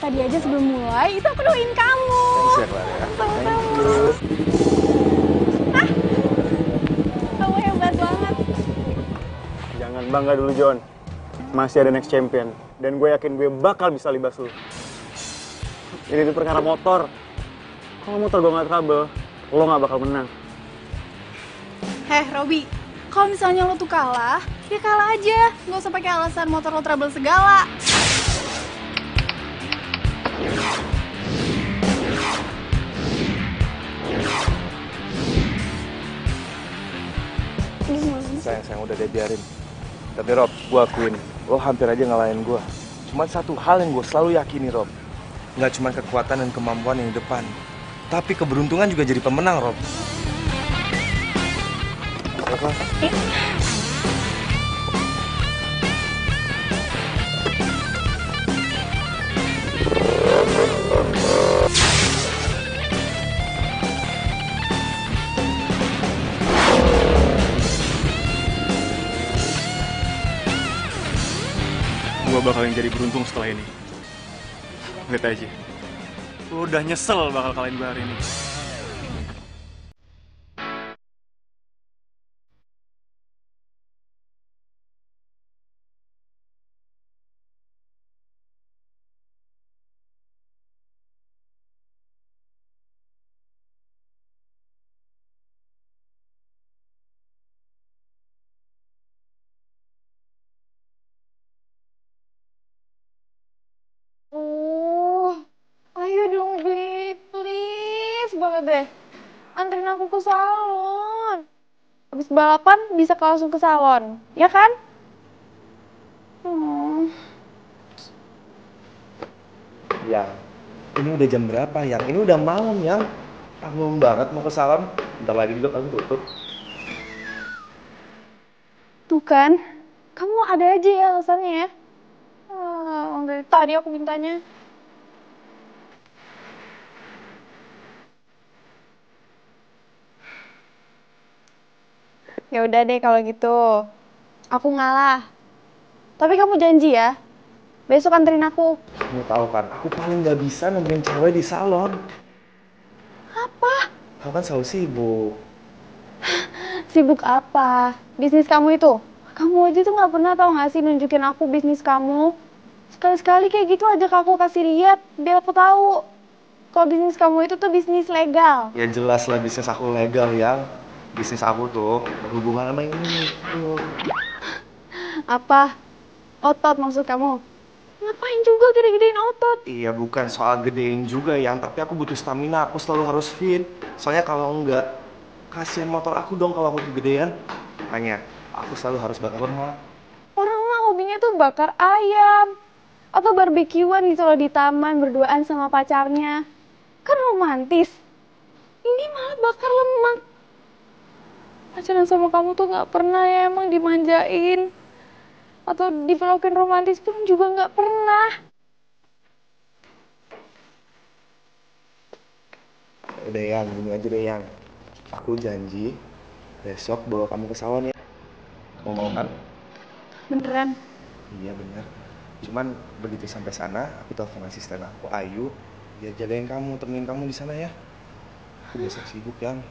tadi aja sebelum mulai, itu aku doain kamu. Thanks ya, Clara ya. Sama-sama. Hah? Kamu hebat banget. Jangan bangga dulu, John. Masih ada next champion. Dan gue yakin gue bakal bisa libas lu. Ini tuh perkara motor. Kalau motor gue gak trouble, lo gak bakal menang. Heh, Robi. Kalau misalnya lo tuh kalah, ya kalah aja. Nggak usah pakai alasan motor lo trouble segala. Sayang udah deh biarin. Tapi Rob, gue akuin, lo hampir aja ngalahin gue. Cuman satu hal yang gue selalu yakini, Rob. Nggak cuma kekuatan dan kemampuan yang di depan, tapi keberuntungan juga jadi pemenang, Rob. Apa? Gue bakalan jadi beruntung setelah ini. Lihat aja. Lo udah nyesel bakal kalahin gue hari ini. Ayo dong, Beb. Please banget deh. Anterin aku ke salon. Habis balapan bisa langsung ke salon, ya kan? Yang, ini udah jam berapa, Yang? Ini udah malam, Yang. Aku belum banget mau ke salon. Bentar lagi juga aku tutup. Tuh kan, kamu ada aja ya alasannya ya. Dari tadi aku mintanya. Ya udah deh kalau gitu. Aku ngalah. Tapi kamu janji ya, besok anterin aku. Kamu tahu kan, aku paling nggak bisa nemenin cewek di salon. Apa? Aku kan selalu sibuk. Sibuk apa? Bisnis kamu itu? Kamu aja tuh nggak pernah tau nggak sih nunjukin aku bisnis kamu. Sekali-sekali kayak gitu aja aku kasih lihat, biar aku tahu kalau bisnis kamu itu tuh bisnis legal. Ya jelas lah bisnis aku legal, Yang. Bisnis aku tuh berhubungan sama ini tuh. Apa? Otot maksud kamu? Ngapain juga gede-gedein otot? Iya bukan soal gedein juga, Yang, tapi aku butuh stamina, aku selalu harus fit. Soalnya kalau enggak, kasihan motor aku dong kalau aku kegedean. Makanya aku selalu harus bakar lemak. Orang mah hobinya tuh bakar ayam. Atau barbekyuan gitu loh di taman berduaan sama pacarnya. Kan romantis. Ini malah bakar lemak. Pacaran sama kamu tuh gak pernah ya emang dimanjain. Atau dipelukin romantis pun juga gak pernah. Udah, Yang, gini aja deh, Yang. Aku janji besok bawa kamu ke salon ya. Mau kan? Beneran? Iya bener. Cuman begitu sampai sana, aku telepon asisten aku, Ayu, biar jagain kamu, temenin kamu di sana ya. Aku besok sibuk, Yang.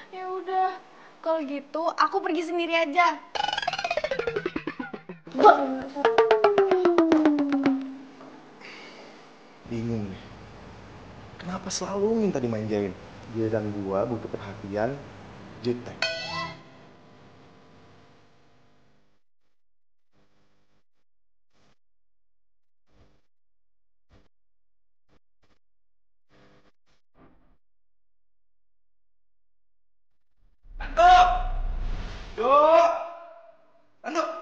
Ya udah, kalau gitu aku pergi sendiri aja. Bingung deh. Kenapa selalu minta dimanjain? Giliran gua butuh perhatian, jutek.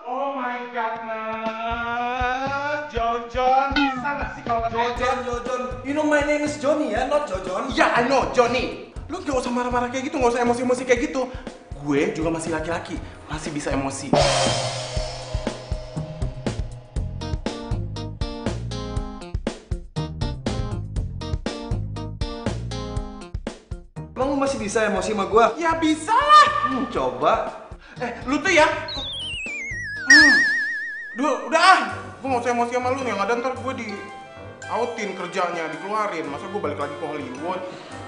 Oh my god, Jojon, bisa nggak sih kalau Jojon, you know my name is Johnny ya, not Jojon. Ya, I know, Johnny. Lu gak usah marah-marah kayak gitu, gak usah emosi-emosi kayak gitu. Gue juga masih laki-laki, masih bisa emosi. Emang lu masih bisa emosi sama gua? Ya bisa lah. Coba. Lu tuh ya. Duh, udah ah. Gue gak usah emosi sama lu nih, yang ada ntar gue di outin kerjanya, dikeluarin. Masa gue balik lagi ke Hollywood?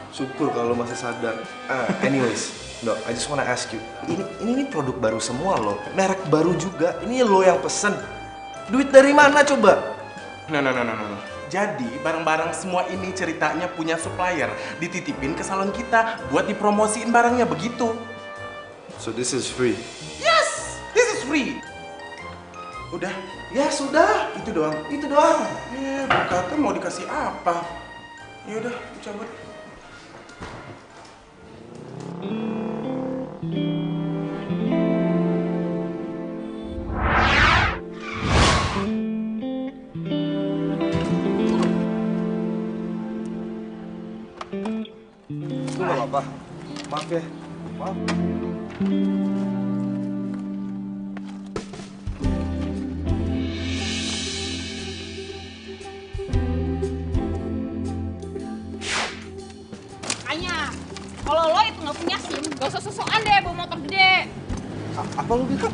Syukur kalau lo masih sadar. Anyways, Dok, I just wanna ask you. Ini produk baru semua lo, merek baru juga. Ini lo yang pesen. Duit dari mana coba? Nah. Jadi barang-barang semua ini ceritanya punya supplier, dititipin ke salon kita buat dipromosiin barangnya, begitu. So this is free. Yes, this is free. Udah, ya sudah, itu doang. Berkata mau dikasih apa? Ya udah, cabut. Lu gak apa-apa. Maaf ya. Maaf. Makanya, kalau lo itu nggak punya SIM, gak usah sosokan deh bawa motor gede. Apa lu bilang?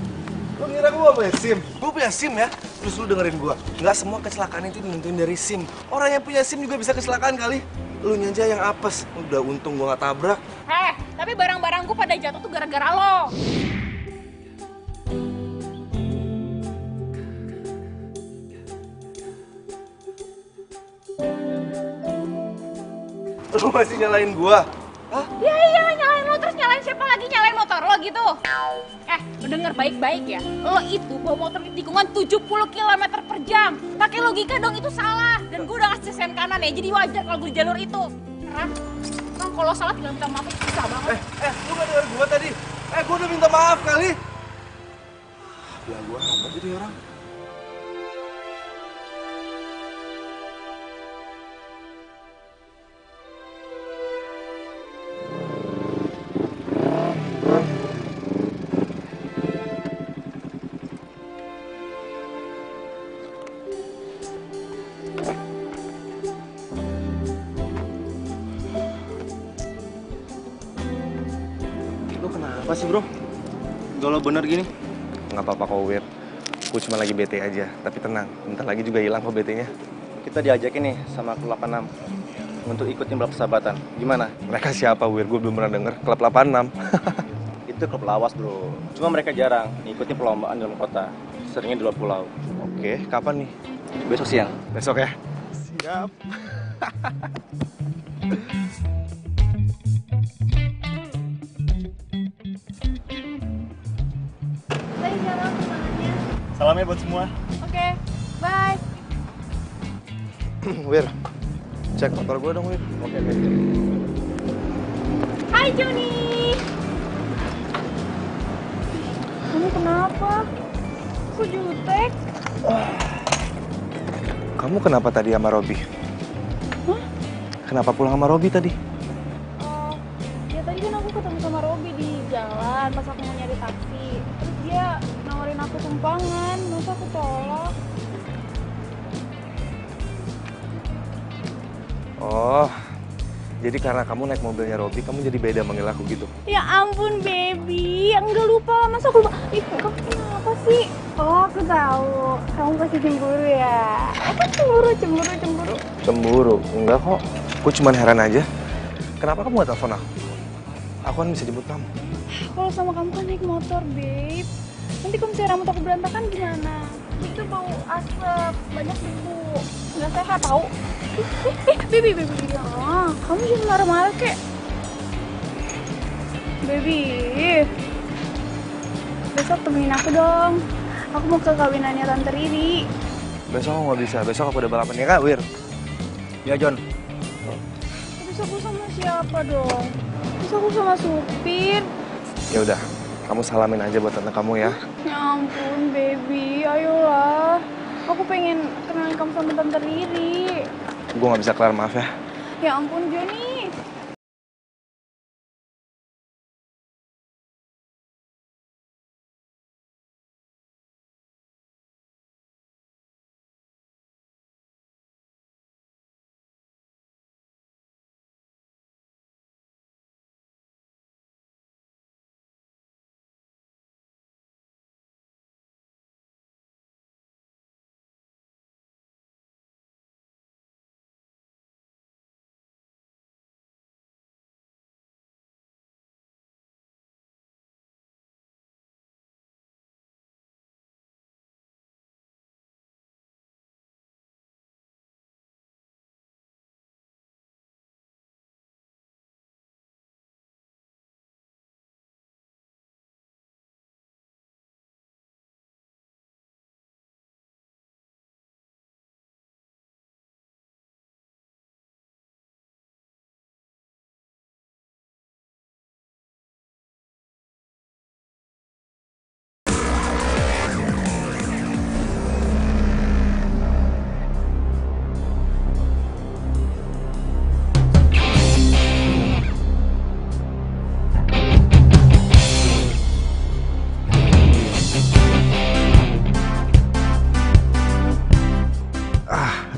Lu ngira gua punya SIM? Gua punya SIM ya? Terus lu dengerin gua. Nggak semua kecelakaan itu nentuin dari SIM. Orang yang punya SIM juga bisa kecelakaan kali. Lu aja yang apes. Udah untung gua nggak tabrak. Tapi barang-barangku pada jatuh tuh gara-gara lo. Lu masih nyalain gua? Hah? Ya iya, nyalain lo terus nyalain siapa lagi? Nyalain motor lo gitu. Lo denger baik-baik ya. Lo itu bawa motor di tikungan 70 km per jam. Pakai logika dong, itu salah. Dan gue udah ngasih sen kanan ya, jadi wajar kalau gue di jalur itu. Kan kalau salah tinggal minta maaf, itu susah banget. Lu gak denger gua tadi? Gua udah minta maaf kali. Ya gua apa jadi orang? Lu kenapa sih bro? Galau bener gini? Nggak apa-apa kok, Wir. Gue cuma lagi bete aja, tapi tenang. Bentar lagi juga hilang kok betenya. Kita diajakin nih sama Klub 86 untuk ikutin balap persahabatan. Gimana? Mereka siapa, Wir? Gue belum pernah denger. Klub 86. Itu klub lawas bro. Cuma mereka jarang ngikutin perlombaan dalam kota. Seringnya di luar pulau. Oke, kapan nih? Besok siang. Besok ya? Siap. Saya jalan tunangannya. Salamnya buat semua. Oke, bye. Wir, cek motor gue dong, Wir. Oke. Hai Joni. Kamu kenapa? Kok jutek? Kamu kenapa tadi sama Robi? Hah? Kenapa pulang sama Robi tadi? Oh, ya tadi kan aku ketemu sama Robi di jalan pas aku mau nyari taksi. Terus dia nawarin aku tumpangan, masa aku tolak? Oh, jadi karena kamu naik mobilnya Robi, kamu jadi beda manggil aku gitu? Ya ampun baby, enggak lupa, masa aku lupa? Ih, kamu kenapa sih? Oh, aku tahu, kamu pasti cemburu ya? Aku cemburu. Cemburu? Enggak kok, aku cuma heran aja. Kenapa kamu gak telepon aku? Aku kan bisa jemput kamu. Kalau sama kamu kan naik motor, babe. Nanti kalau misalnya rambut aku berantakan gimana? Itu bau asap, banyak debu. Nggak sehat tau. Baby. Ya, kamu jangan marah-marah kek. Baby. Besok temenin aku dong. Aku mau ke kawinannya Tante Riri. Besok aku nggak bisa, besok aku udah balapan ya kak, Wir? Ya John. Terus aku sama siapa dong? Terus aku sama supir. Ya udah, kamu salamin aja buat tante kamu ya. Ya ampun, baby. Ayolah. Aku pengen kenalin kamu sama Tante Riri. Gue nggak bisa kelar, maaf ya. Ya ampun, Joni.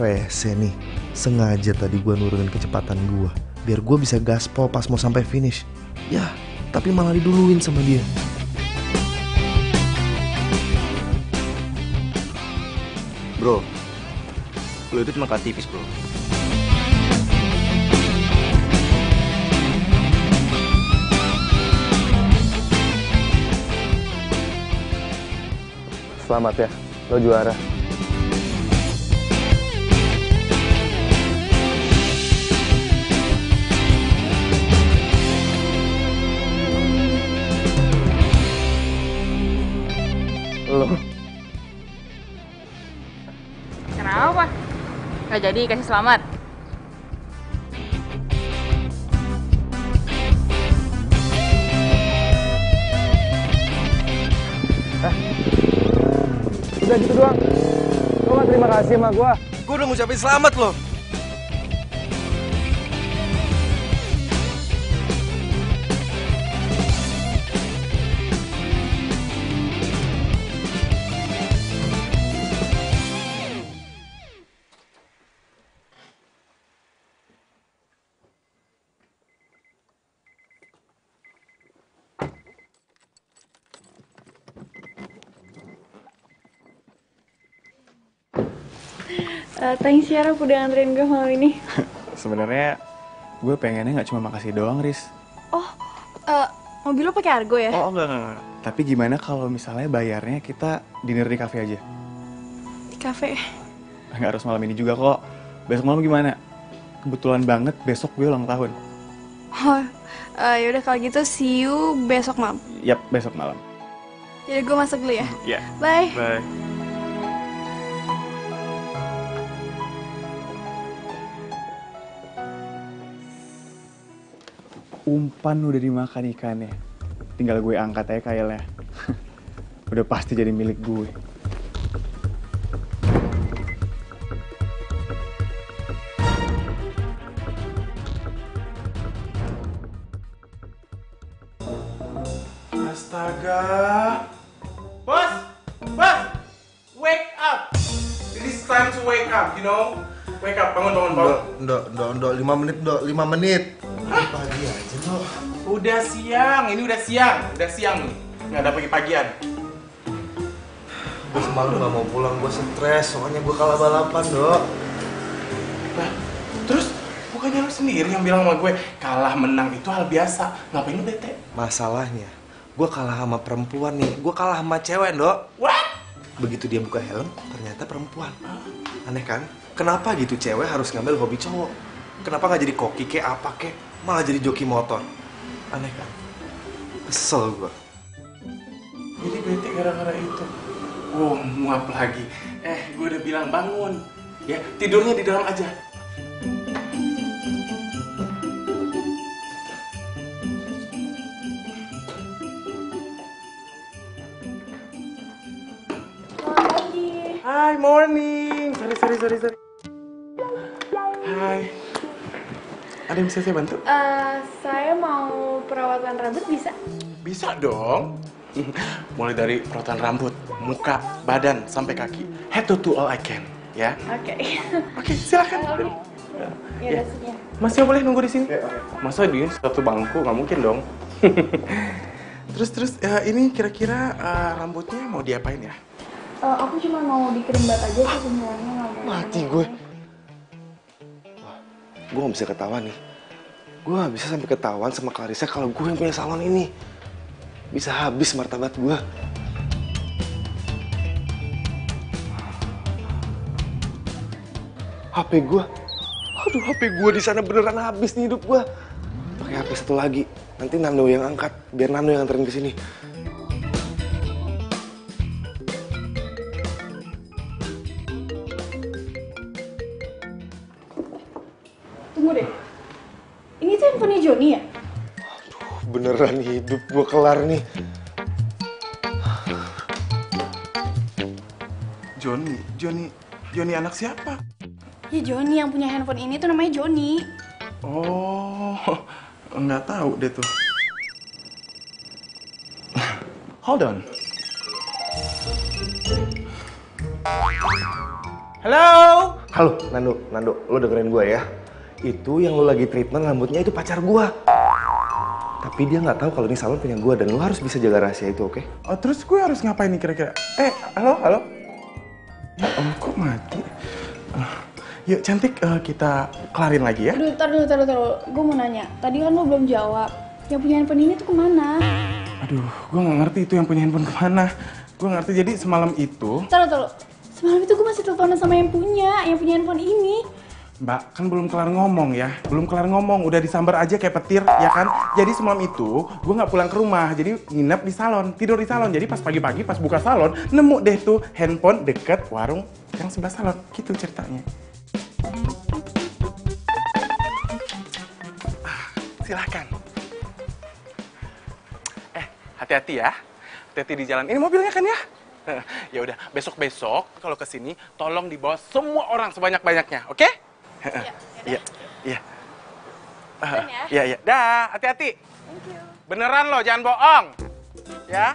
rese nih. Sengaja tadi gue nurunin kecepatan gue biar gue bisa gaspol pas mau sampai finish. Ya, tapi malah diduluin sama dia. Bro, lo itu cuma kalah tipis, bro. Selamat ya, lo juara. Lo Kenapa? Nggak jadi kasih selamat? udah gitu doang. Lo gak terima kasih sama gue. Gue udah ngucapin selamat loh. Thanks ya Rob udah nganterin gue malam ini. Sebenarnya gue pengennya nggak cuma makasih doang, Riz. Oh, mobil lo pakai Argo ya? Oh enggak. Tapi gimana kalau misalnya bayarnya kita dinner di cafe aja? Di cafe. Nggak harus malam ini juga kok. Besok malam gimana? Kebetulan banget besok gue ulang tahun. Oh, yaudah kalau gitu see you besok malam. Yap, besok malam. Jadi gue masuk dulu ya. Iya. Bye. Bye. Umpan udah dimakan ikannya. Tinggal gue angkat aja kailnya. Udah pasti jadi milik gue. Astaga. Bos! Bos! Wake up! It is time to wake up, you know? Wake up, bangun. Ndok, 5 menit, Ndok, 5 menit. Pagi aja, Ndok. Udah siang nih. Nggak ada pagi-pagian. Gue semalam gak mau pulang, gue stres, soalnya gue kalah balapan, Ndok. Nah, terus bukannya lu sendiri yang bilang sama gue, kalah menang itu hal biasa. Ngapain lu bete? Masalahnya, gue kalah sama perempuan nih, gue kalah sama cewek, Ndok. What? Begitu dia buka helm, ternyata perempuan. Aneh kan? Kenapa gitu cewek harus ngambil hobi cowok? Kenapa nggak jadi koki kek apa kek? Malah jadi joki motor. Aneh kan? Kesel gue. Jadi bete gara-gara itu. Oh, muap lagi. Gue udah bilang bangun. Ya, tidurnya di dalam aja. Selamat pagi. Hi, morning. Sorry. Hai. Ada yang bisa saya bantu? Saya mau perawatan rambut bisa? Bisa dong. Mulai dari perawatan rambut, muka, badan, sampai kaki. Head to toe all I can, ya. Oke. Oke, silakan. Ya, sini ya. Masnya boleh nunggu di sini? Masa di satu bangku? Nggak mungkin dong. Terus, ini kira-kira rambutnya mau diapain ya? Aku cuma mau dikirim bat aja sih sebenarnya nggak mau. Mati gue. Wah, gue gak bisa ketahuan nih. Gue gak bisa sampai ketahuan sama Clarissa kalau gue yang punya salon ini. Bisa habis martabat gue. HP gue. Aduh, HP gue di sana beneran habis nih hidup gue. Pakai HP satu lagi. Nanti Nando yang angkat, biar Nando yang anterin ke sini. Tunggu deh. Ini tuh handphonenya Joni ya? Beneran hidup gue kelar nih. Joni anak siapa? Ya Joni yang punya handphone ini tuh namanya Joni. Oh, nggak tahu deh tuh. Hold on. Halo? Halo, Nando, lo dengerin gue ya. Itu yang lo lagi treatment rambutnya itu pacar gue. Tapi dia nggak tahu kalau ini salon punya gue dan lo harus bisa jaga rahasia itu, oke? Oh, terus gue harus ngapain nih kira-kira? Halo? Ya kok mati? Yuk, cantik, kita kelarin lagi ya. Aduh, taruh. Gue mau nanya. Tadi kan lo belum jawab. Yang punya handphone ini tuh kemana? Aduh, gue nggak ngerti itu yang punya handphone kemana. Gue ngerti, jadi semalam itu... Taruh. Semalam itu gue masih teleponan sama yang punya handphone ini. Mbak, kan belum kelar ngomong ya. Belum kelar ngomong, udah disambar aja kayak petir, ya kan? Jadi semalam itu, gue nggak pulang ke rumah. Jadi nginep di salon, tidur di salon. Jadi pas pagi-pagi, pas buka salon, nemu deh tuh handphone deket warung yang sebelah salon. Gitu ceritanya. Silahkan. Hati-hati ya. Hati-hati di jalan. Ini mobilnya kan ya? Ya udah, besok-besok kalau kesini tolong dibawa semua orang sebanyak-banyaknya, oke? Iya. Iya. Dah, hati-hati. Thank you. Beneran loh, jangan bohong. Ya.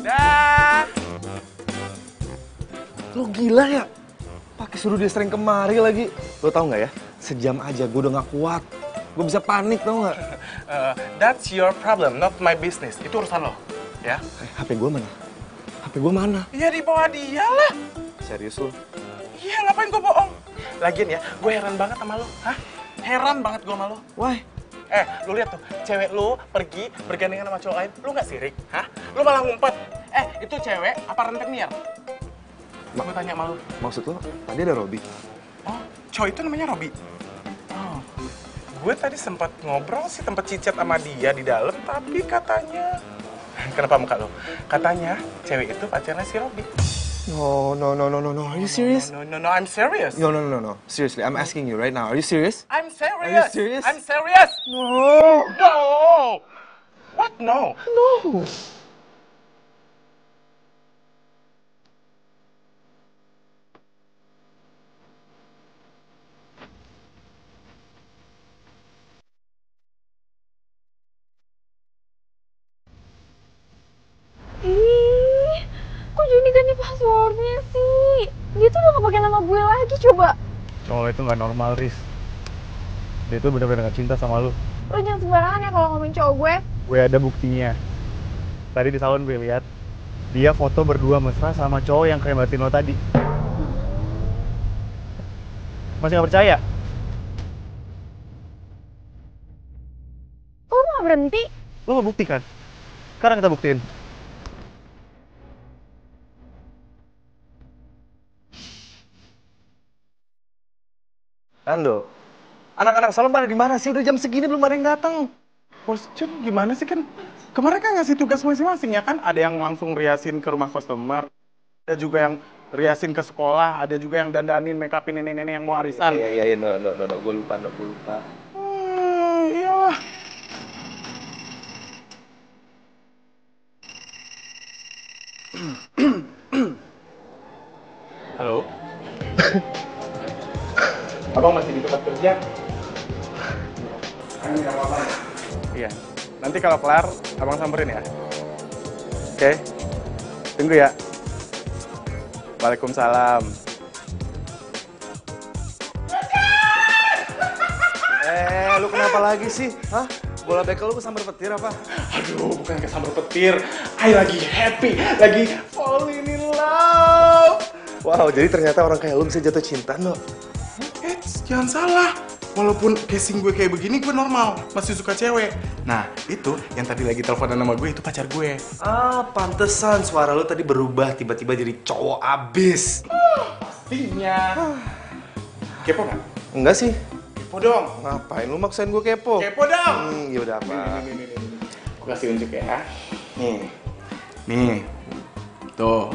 Dah. Lo gila ya? Pakai suruh dia sering kemari lagi. Lo tau nggak ya? Sejam aja gue udah nggak kuat. Gue bisa panik, tau nggak? That's your problem, not my business. Itu urusan lo, ya? HP gue mana? HP gue mana? Ya di bawah dia lah. Serius lo? Iya, ngapain gue bohong? Lagian ya, gue heran banget sama lo. Hah? Heran banget gue sama lo. Why? Lu lihat tuh, cewek lu pergi bergandengan sama cowok lain, lu nggak sirik? Hah? Lu malah ngumpet. Itu cewek apa rentenir? Gue tanya sama lu. Maksud lo, tadi ada Robby? Oh, cowok itu namanya Robby? Oh, gue tadi sempat ngobrol sih, tempat cicat sama dia di dalam, tapi katanya... Kenapa muka lo? Katanya cewek itu pacarnya si Robby. No. Are you serious? No, I'm serious. No. Seriously, I'm asking you right now. Are you serious? I'm serious. Are you serious? I'm serious. No. No. What? No. No. Ih, kok Joni ganti passwordnya sih? Dia tuh udah gak pakai nama gue lagi, coba. Cowok itu nggak normal, Riz. Dia tuh bener-bener gak cinta sama lu. Lo jangan sembarangan ya kalau ngomongin cowok gue. Gue ada buktinya. Tadi di salon gue lihat dia foto berdua mesra sama cowok yang krebatin lo tadi. Masih nggak percaya? Lo gak berhenti? Lo mau buktikan? Sekarang kita buktiin. Nando, anak-anak salon pada di mana sih? Udah jam segini belum ada yang datang. Bos Jun gimana sih kan? Kemarin kan ngasih tugas masing-masing ya kan? Ada yang langsung riasin ke rumah customer, ada juga yang riasin ke sekolah, ada juga yang dandanin make upin nenek-nenek yang mau arisan. Iya, no, gue lupa. Iyalah. Halo. Abang masih di tempat kerja? Iya. Nanti kalau kelar, abang samperin ya. Oke. Tunggu ya. Waalaikumsalam. Lu kenapa lagi sih? Hah? Bola bekel lu kesambar petir apa? Aduh, bukan kesambar petir. I lagi happy, lagi falling in love. Wow, jadi ternyata orang kayak lu bisa jatuh cinta, no? Jangan salah. Walaupun casing gue kayak begini, gue normal. Masih suka cewek. Nah, itu yang tadi lagi teleponan sama gue, itu pacar gue. Ah, pantesan suara lu tadi berubah tiba-tiba jadi cowok abis. Pastinya. Kepo nggak? Enggak sih. Kepo dong. Ngapain lu maksain gue kepo? Kepo dong. Ya udah apa? Nih. Gue kasih unjuk ya. Nih. Tuh.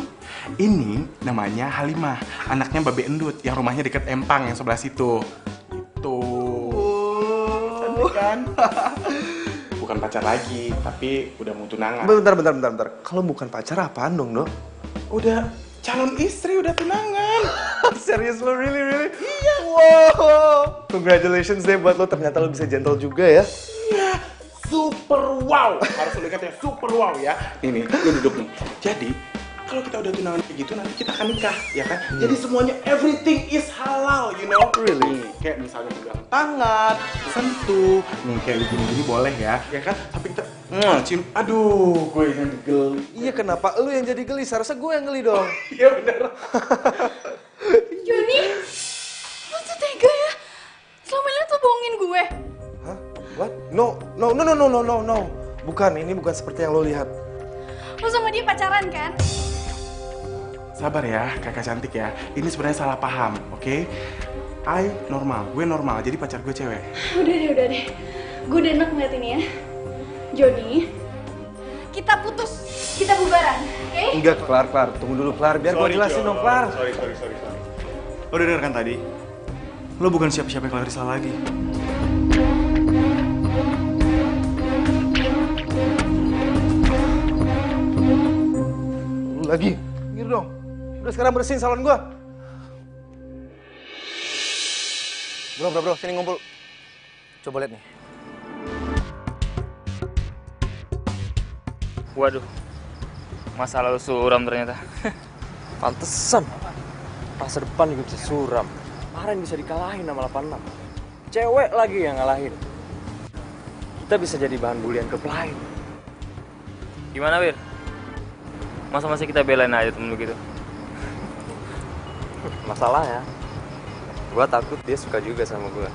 Ini namanya Halimah, anaknya Babe Endut yang rumahnya deket Empang yang sebelah situ. Itu. Cantik kan? Bukan pacar lagi, tapi udah mau tunangan. Bentar. Kalau bukan pacar apaan dong, no? Udah calon istri, udah tunangan. Serius lo, really? Iya. Wow. Congratulations deh buat lo, ternyata lo bisa gentle juga ya. Iya, super wow. Harus lu ingat ya, super wow ya. Ini, lu duduk nih. Jadi, kalau kita udah tunangan kayak gitu, nanti kita akan nikah, ya kan? Jadi semuanya, everything is halal, you know? Really? Nih, kayak misalnya pegang tangan, sentuh, nih kayak gini-gini boleh ya, ya kan? Tapi kita, cium, aduh, gue yang geli. Iya, kenapa lu yang jadi geli? Seharusnya gue yang geli dong. Iya bener. Joni, lu tuh tega ya? Selama ini tuh bohongin gue. Hah? What? No. Bukan, ini bukan seperti yang lo lihat. Lu sama dia pacaran kan? Sabar ya, kakak cantik ya. Ini sebenarnya salah paham, oke? Gue normal, jadi pacar gue cewek. Udah deh. Gue udah enak ngeliat ini ya. Joni, kita putus. Kita bubaran, oke? Enggak, Klar. Tunggu dulu, Klar. Biar gue jelasin dong, Klar. Sorry. Lo udah denger kan tadi? Lo bukan siapa-siapa Clarissa lagi. Lu lagi. Minggir dong. Udah sekarang bersihin salon gue. Bro, sini ngumpul. Coba lihat nih. Waduh, masa lalu suram ternyata. Pantesan. Masa depan juga bisa suram. Kemarin bisa dikalahin sama 86. Cewek lagi yang ngalahin. Kita bisa jadi bahan bulian klub lain. Gimana, Wir? Masa masih kita belain aja temen lu gitu? Masalahnya, gua takut dia suka juga sama gua.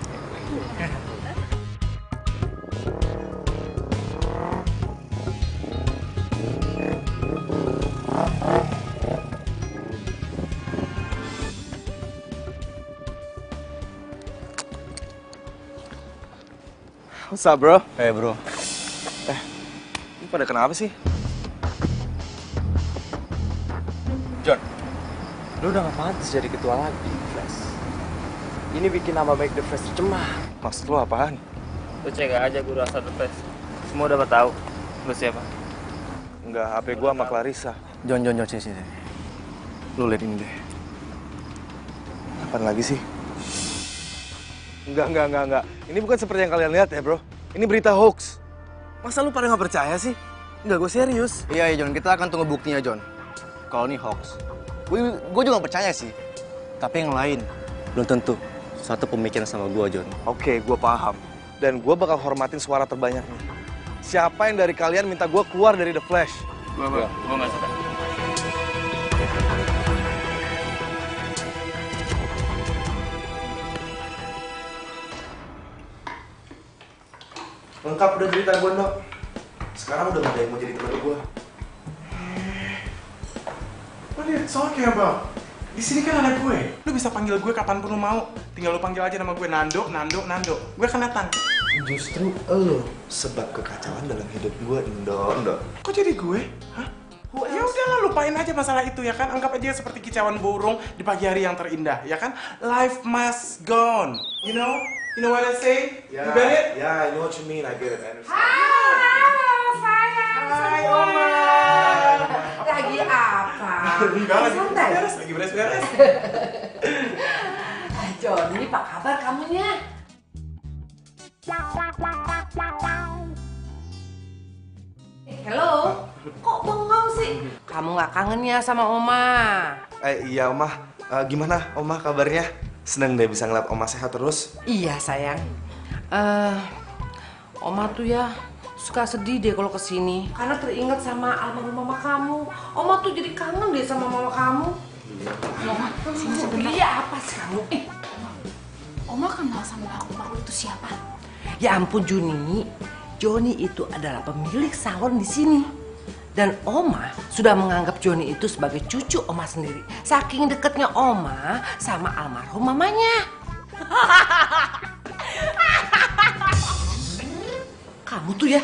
What's up, bro? Hey bro, Ini pada kenapa sih? John, lu udah gak pantas jadi ketua lagi di Flash. Ini bikin nama baik The Flash tercemar. Maksud lo apaan? Lu cek aja guru asal The Flash. Semua dapat tahu. Lu siapa? Enggak, HP gue sama Clarissa. John, sini. Lu lihat ini deh. Apaan lagi sih? Enggak. Ini bukan seperti yang kalian lihat ya, bro. Ini berita hoax. Masa lu pada nggak percaya sih? Enggak, gue serius. Iya John, kita akan tunggu buktinya John. Kalau ini hoax, gue juga gak percaya sih. Tapi yang lain, belum tentu. Satu pemikiran sama gue John. Oke, gue paham. Dan gue bakal hormatin suara terbanyak nih. Siapa yang dari kalian minta gue keluar dari The Flash? Gua nggak suka. Lengkap udah cerita gue, Nok. Sekarang udah gak ada yang mau jadi teman gue. What are you talking about? Di sini kan ada gue. Lu bisa panggil gue kapanpun lu mau. Tinggal lu panggil aja nama gue Nando. Gue akan datang. Justru lo sebab kekacauan dalam hidup gue, Ndo. Kok jadi gue? Hah? Ya udahlah, lupain aja masalah itu ya kan. Anggap aja seperti kicauan burung di pagi hari yang terindah, ya kan? Life must go on. You know what I say? You get it? Yeah, I know what you mean. I get it. I understand. Hai, Oma. Lagi apa? Lagi beres. Joni, apa kabar kamunya? Halo, kok bengong sih? Kamu gak kangen ya sama Oma? Iya, Oma. Gimana, Oma kabarnya? Seneng deh bisa ngeliat Oma sehat terus. Iya sayang. Oma tuh ya suka sedih deh kalau kesini karena teringat sama almarhum mama kamu. Oma tuh jadi kangen deh sama mama kamu. Oma, sini sebentar. Iya apa sih kamu? Oma kenal sama almarhum itu siapa? Ya ampun Joni itu adalah pemilik salon di sini. Dan Oma sudah menganggap Joni itu sebagai cucu Oma sendiri. Saking deketnya Oma sama almarhum mamanya. Kamu tuh ya,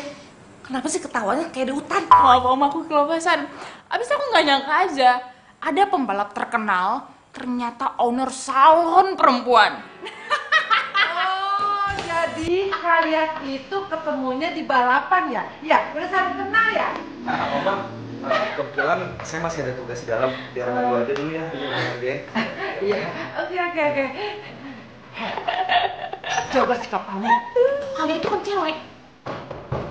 kenapa sih ketawanya kayak di hutan? Maaf Om, aku kelepasan. Abis aku nggak nyangka aja, ada pembalap terkenal ternyata owner salon perempuan. Oh, jadi kalian itu ketemunya di balapan ya? Ya, udah saling kenal ya? Oma, kebetulan saya masih ada tugas di dalam. Biar gue aja dulu ya. Iya, oke. Coba sikap kamu. Kamu itu kan cewek.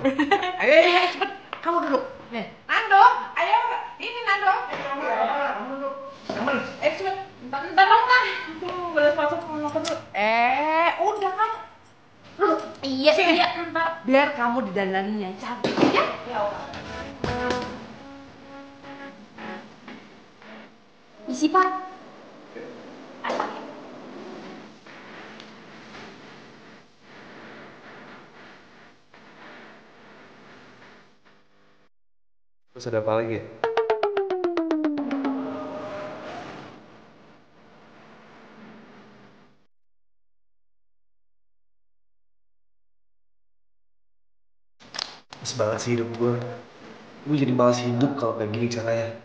Ayo, cepet. Kamu duduk. Nih, Nando, ayo. Ini Nando. Kamu duduk. Temen, cepet. Bentar dong, Kak. Boleh masuk dulu. Udah kamu. Duduk. Iya, ntar. Biar kamu didandanin yang cantik ya. Ya Allah. Isi, Pak. Terus ada apa lagi ya? Males banget sih hidup gue. Gue jadi malas hidup kalau kayak gini caranya.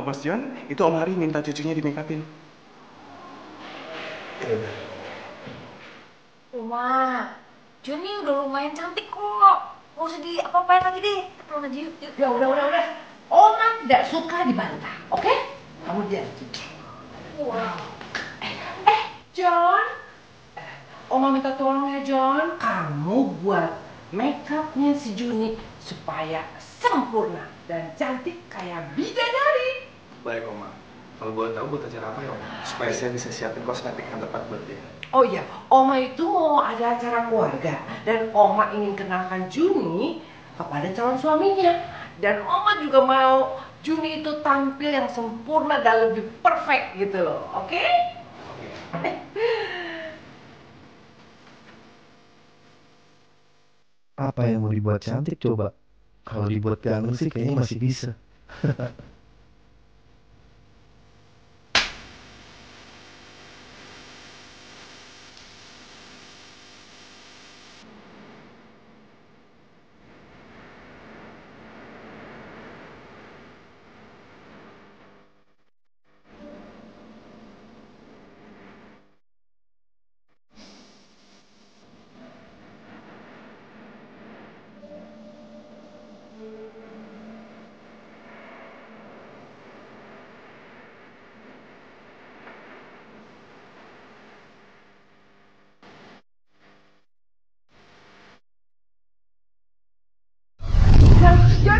Bos John, itu Om Hari minta cucunya di make upin. Ya udah. Uma, Joni udah lumayan cantik kok. Gak usah di apa-apain lagi deh. Kita pulang aja yuk. Ya udah. Oma tidak suka dibantah, oke? Kamu diam. Wow. John. Oma minta tolong ya, John. Kamu buat make upnya si Juni supaya sempurna dan cantik kayak bidadari. Baik Oma. Kalau boleh tahu buat acara apa ya Oma? Supaya saya bisa siapin kosmetik yang tepat buat dia. Oh iya, Oma itu mau ada acara keluarga dan Oma ingin kenalkan Juni kepada calon suaminya. Dan Oma juga mau Juni itu tampil yang sempurna dan lebih perfect gitu loh, oke? Apa yang mau dibuat cantik coba? Kalau dibuat ganteng sih kayaknya masih bisa.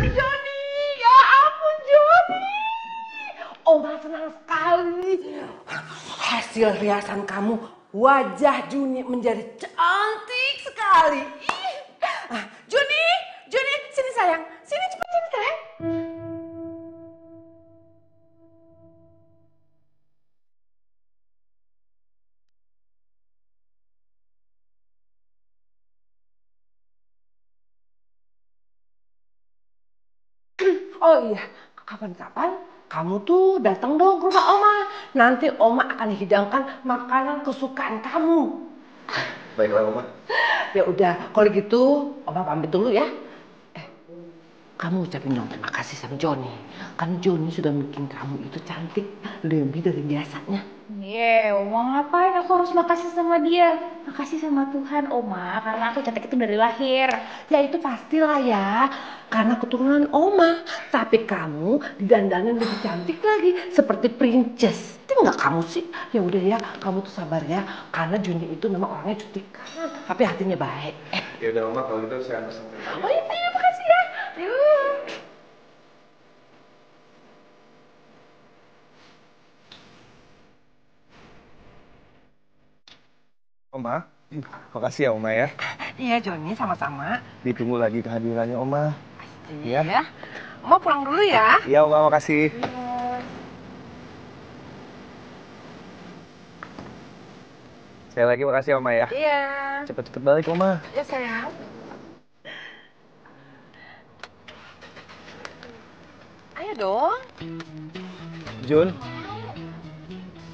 Joni, ya ampun Joni. Oma senang sekali. Hasil riasan kamu, wajah Juni menjadi cantik sekali. Juni, sini sayang. Sini cepat sini sayang. Oh iya, kapan-kapan kamu tuh datang dong ke rumah Oma. Nanti Oma akan hidangkan makanan kesukaan kamu. Baiklah Oma. Ya udah, kalau gitu Oma pamit dulu ya. Kamu ucapin dong terima kasih sama Joni. Kan Joni sudah bikin kamu itu cantik lebih dari biasanya. Oma ngapain aku harus makasih sama dia? Makasih sama Tuhan, Oma, karena aku cantik itu dari lahir. Ya itu pastilah ya, karena keturunan Oma. Tapi kamu didandanin lebih cantik lagi, seperti princess. Itu nggak kamu sih? Ya udah ya, kamu tuh sabar ya, karena Juni itu memang orangnya cantik, tapi hatinya baik. Ya udah Oma, kalau gitu saya antar sampai. Oh iya, makasih ya. Yuk. Oma, makasih ya Oma ya. Iya Joni, sama-sama. Ditunggu lagi kehadirannya Oma. Iya. Oma pulang dulu ya. Iya Oma, makasih. Sekali lagi makasih Oma ya. Iya. Cepet-cepet balik Oma. Ya sayang. Ayo dong. Jun,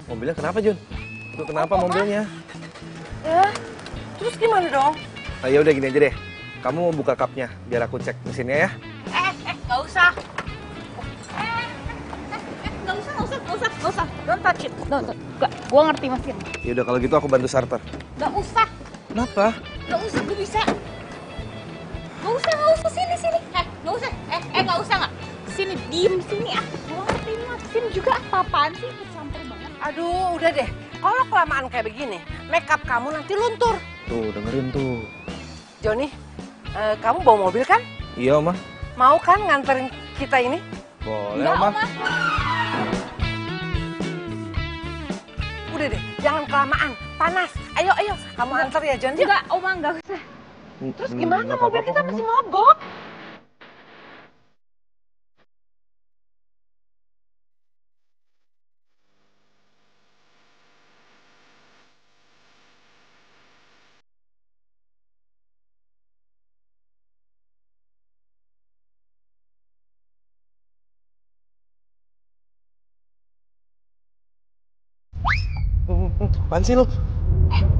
mobilnya kenapa Jun? Itu kenapa mobilnya? Ya, terus gimana dong? Ya udah gini aja deh. Kamu buka kapnya biar aku cek mesinnya ya. Gak usah. Gak usah. Don't touch it. Gak, gue ngerti mesin. Ya udah kalau gitu aku bantu starter. Gak usah. Kenapa? Gak usah, gue bisa. Gak usah. Sini. Gak usah. Gak usah gak? Sini, diem sini. Gue ngerti ini mesin juga. Apa-apaan sih? Sampai banget. Aduh, udah deh. Kalau kelamaan kayak begini, makeup kamu nanti luntur. Tuh, dengerin tuh. Joni, kamu bawa mobil kan? Iya, Oma. Mau kan nganterin kita ini? Boleh, Enggak, Oma. Oma. Udah deh, jangan kelamaan. Panas. Ayo, ayo. Kamu antar ya, Jon. Yuk. Enggak, Oma enggak usah. Terus gimana? Nggak Mobil apa-apa, kita Oma. masih mogok. Apaan sih lu?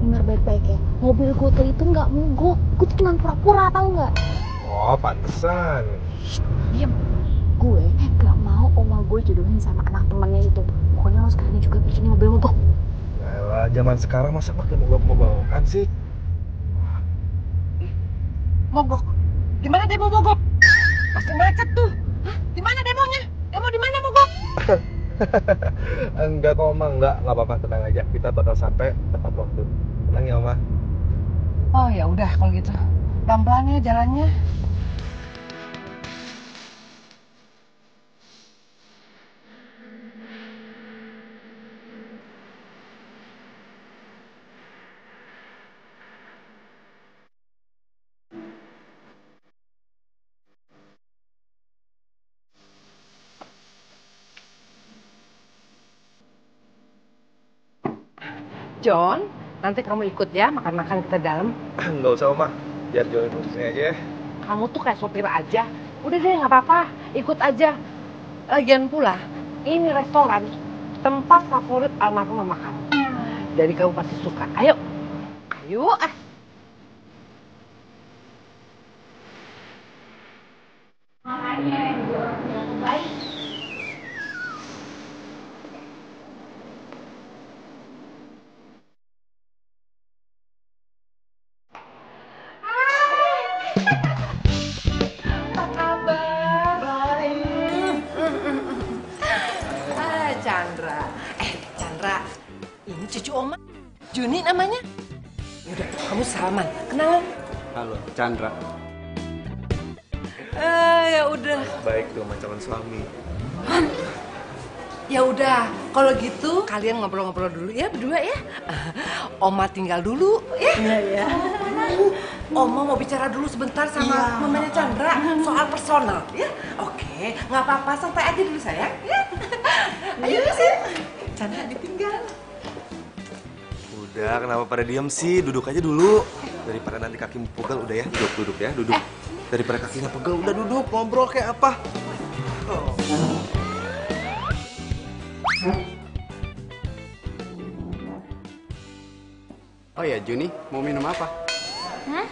Dengar baik-baik ya, mobil gue tuh itu nggak mogok, gue tuh cuma pura-pura, tau nggak? Oh, pantesan. Diam. Gue nggak mau oma gue jodohin sama anak temannya itu. Pokoknya lo sekarang juga bikin mobil mogok. Yalah, zaman sekarang masa pakai mogok-mogokan sih? Mogok. Gimana demo mogok? Pasti macet tuh. Hah? Di mana demonya? Demo di mana mogok? Enggak kok, Oma. Enggak apa-apa, tenang aja. Kita bakal sampai tepat waktu. Tenang ya, Oma. Oh ya udah kalau gitu. Pelan-pelan ya jalannya. John, nanti kamu ikut ya makan-makan kita dalam. Enggak usah, Oma. Biar Joni terusnya aja ya. Kamu tuh kayak sopir aja. Udah deh nggak apa-apa, ikut aja. Lagian pula, ini restoran tempat favorit almarhum mama kamu. Jadi kamu pasti suka. Ayo, ayo ah. Chandra. Chandra, ini cucu Oma. Juni namanya. Yaudah, kamu salaman. Kenalan. Halo, Chandra. Ya udah. Baik tuh, sama calon suami. Ya udah, kalau gitu kalian ngobrol-ngobrol dulu ya berdua ya. Oma tinggal dulu ya. Iya. Oma mau bicara dulu sebentar sama mamanya Chandra soal personal ya. Oke, nggak apa-apa, santai aja dulu sayang ya. Ayo sih. Chandra ditinggal. Udah, kenapa pada diam sih? Duduk aja dulu. Daripada nanti kakimu pegel, udah ya. Duduk ya, duduk. Daripada kakinya pegel, udah duduk. Ngobrol kayak apa? Oh ya, Juni, mau minum apa? Hah?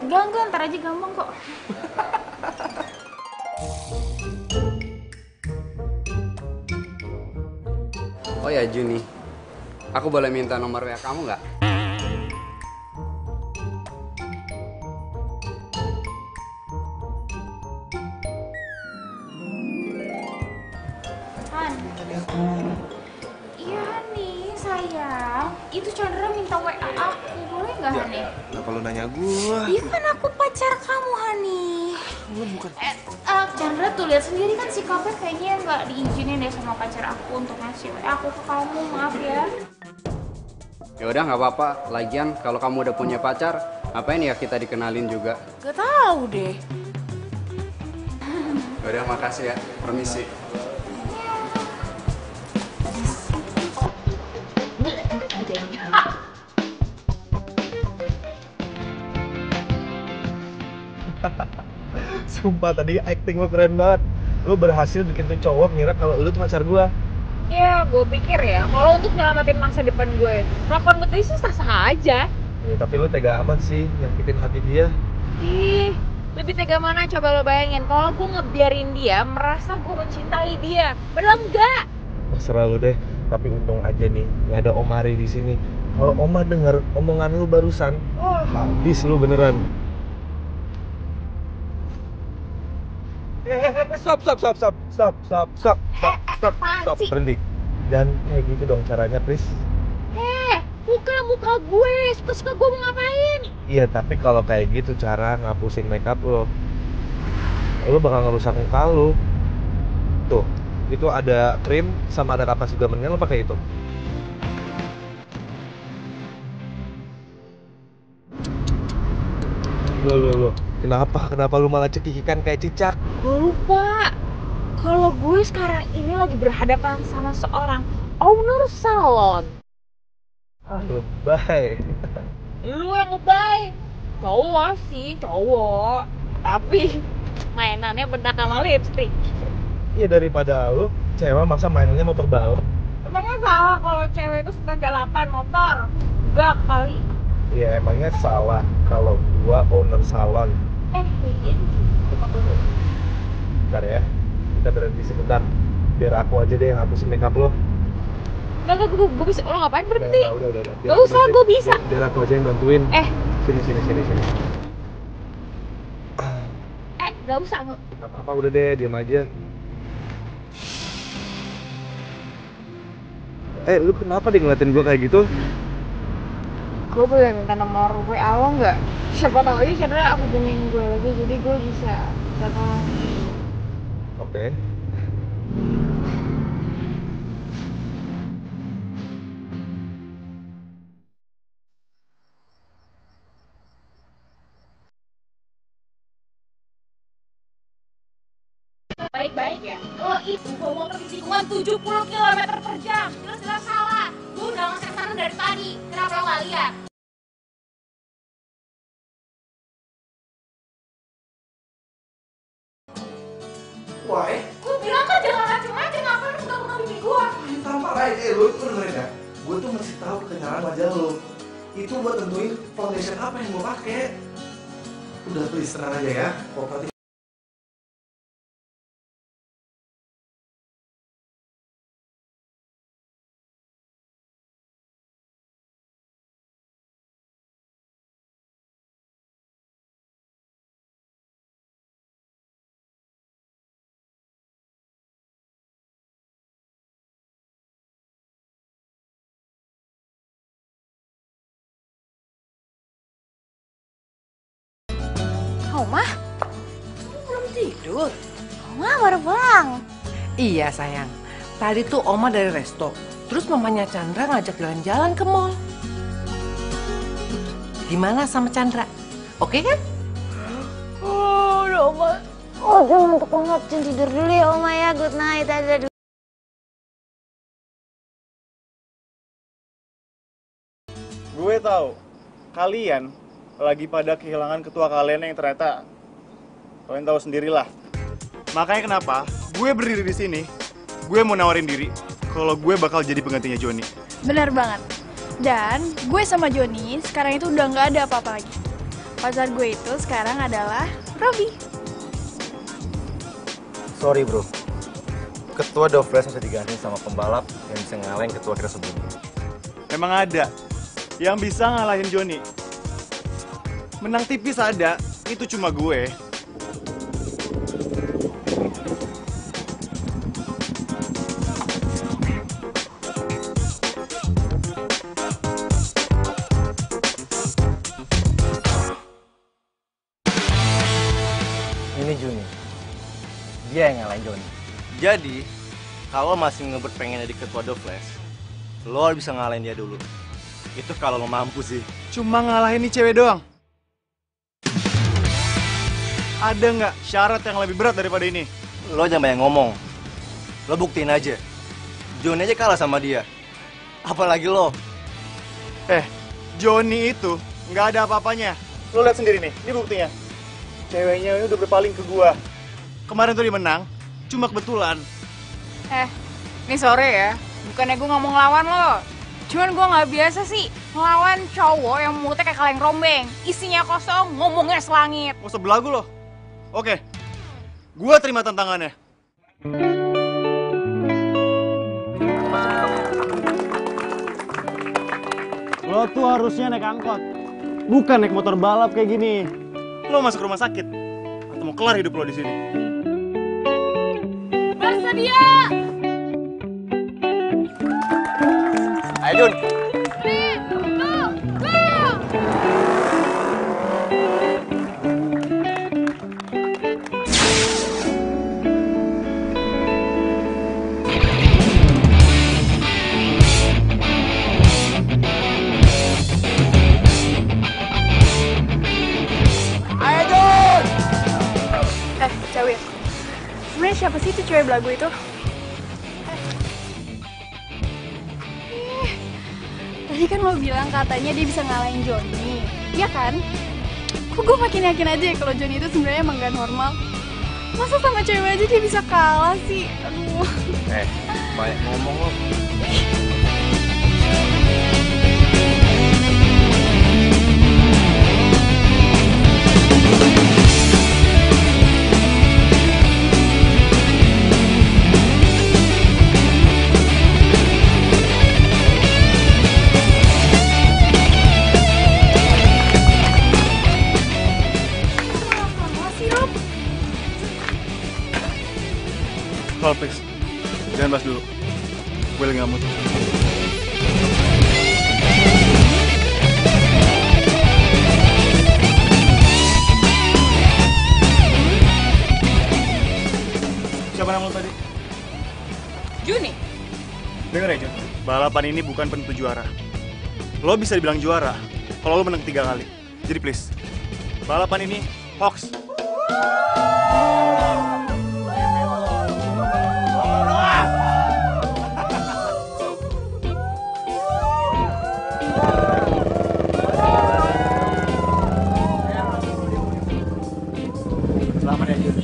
Enggak, ntar aja gampang kok. Oh ya, Juni, aku boleh minta nomor WA kamu nggak? Han. Iya nih, sayang. Itu Chandra minta WA aku. Boleh nggak, Hani? Kenapa lu nanya gua? Iya kan aku pacar kamu, Hani. Lu bukan. Chandra tuh lihat sendiri kan sikapnya kayaknya nggak diizinin deh sama pacar aku untuk ngasih WA aku ke kamu. Maaf ya. Ya udah nggak apa-apa. Lagian kalau kamu udah punya pacar, ngapain ya kita dikenalin juga? Gak tahu deh. Ya udah, makasih ya. Permisi. Sumpah tadi acting lu keren banget. Lu berhasil bikin tuh cowok ngira kalau lu tuh pacar gua. Ya, gue pikir ya, kalau untuk nyelamatin masa depan gue, melakukan gue sih sah-sah aja. Ya, tapi lu tega amat sih nyakitin hati dia. Ih, lebih tega mana coba lo bayangin kalau gue ngebiarin dia merasa gue mencintai dia. Padahal enggak. Terserah lu deh, tapi untung aja nih nggak ada Omari di sini. Kalau Oma denger omongan lu barusan, habis lu beneran. Stop, berhenti. Dan kayak gitu dong caranya, Pris. Muka gue, suka-suka gue mau ngapain? Iya, tapi kalau kayak gitu cara ngapusin makeup lo bakal ngerusak muka lo. Tuh, itu ada krim sama ada kapas juga, mendingan lo pakai itu. Lo. Kenapa lu malah cekikikan kayak cicak? Gue lupa. Kalau gue sekarang ini lagi berhadapan sama seorang owner salon. Lebay. Lu yang lebay. Cowok sih, cowok. Tapi mainannya bedak sama lipstick. Iya, daripada lu cewek masa mainannya motor balap. Emangnya salah kalau cewek itu suka balapan motor? Enggak kali. Iya, emangnya salah kalau gua owner salon. Iya. Bentar ya, kita berhenti sebentar. Biar aku aja deh yang hapusin makeup lo. Enggak, gue bisa. Lo ngapain berhenti? Udah. Gak usah, gue bisa. Biar aku aja yang bantuin. Sini. Gak usah. Gak apa-apa, udah deh, diam aja. Lu kenapa deh ngeliatin gua kayak gitu? Gue boleh minta nomor WA lo nggak? Siapa tahu aja karena aku hubungin gue lagi, jadi gue bisa tolong. Oke. Baik-baik ya. Lo itu bawa motor di tikungan 70 km per jam. Jelas-jelas salah. Gue udah ngasih saran dari tadi. Kenapa lo nggak lihat? Why? Gue bilang kan jangan macem-macem. Ngapain lo udah bikin gue? Tampar aja, lu dengerin ya. Gue tuh mesti tahu kekenyalan wajah lo. Itu buat tentuin foundation apa yang mau pakai. Udah, please tenang aja ya. Kooperatif. Oma? Kamu belum tidur? Oma baru pulang. Iya sayang, tadi tuh Oma dari resto, terus mamanya Chandra ngajak jalan-jalan ke mall. Gimana sama Chandra? Oke kan? Udah Oma. Jangan ngantuk banget. Jangan tidur dulu ya Oma ya. Good night. Dadah. Gue tahu kalian lagi pada kehilangan ketua kalian yang ternyata kalian tahu sendirilah. Makanya kenapa gue berdiri di sini, gue mau nawarin diri kalau gue bakal jadi penggantinya Joni. Benar banget. Dan gue sama Joni sekarang itu udah nggak ada apa-apa lagi. Pacar gue itu sekarang adalah Robi. Sorry bro, ketua Dovres bisa diganti sama pembalap yang bisa ngalahin ketua kita sebelumnya. Memang ada yang bisa ngalahin Joni. Menang tipis ada, itu cuma gue. Ini Juni, dia yang ngalahin Joni. Jadi, kalau masih ngebet pengen jadi ketua Dovres, lo bisa ngalahin dia dulu. Itu kalau lo mampu sih. Cuma ngalahin nih cewek doang. Ada nggak syarat yang lebih berat daripada ini? Lo jangan banyak ngomong. Lo buktiin aja. Joni aja kalah sama dia. Apalagi lo. Joni itu nggak ada apa-apanya. Lo lihat sendiri nih, ini buktinya. Ceweknya ini udah berpaling ke gua. Kemarin tuh dia menang, cuma kebetulan. Nih sore ya, bukannya gue ngomong lawan lo. Cuman gue nggak biasa sih ngelawan cowok yang mulutnya kayak kaleng rombeng. Isinya kosong, ngomongnya selangit. Mau sebelagu lo? Oke, gua terima tantangannya. Lo tuh harusnya naik angkot, bukan naik motor balap kayak gini. Lo masuk rumah sakit, atau mau kelar hidup lo di sini. Bersedia. Ayo Jun. Nih. siapa sih itu cewek belagu itu? Tadi kan lo bilang katanya dia bisa ngalahin Johnny, iya kan? Kok gue makin yakin aja ya kalau Johnny itu sebenarnya emang gak normal. Masa sama cewek aja dia bisa kalah sih? Aduh. Banyak ngomong lo. Kalau please, jangan bahas dulu. Gue lagi nggak mood. Siapa nama lo tadi? Juni. Dengar ya, Jun. Balapan ini bukan penentu juara. Lo bisa dibilang juara kalau lo menang 3 kali. Jadi please, balapan ini hoax. Selamat ya, Jun.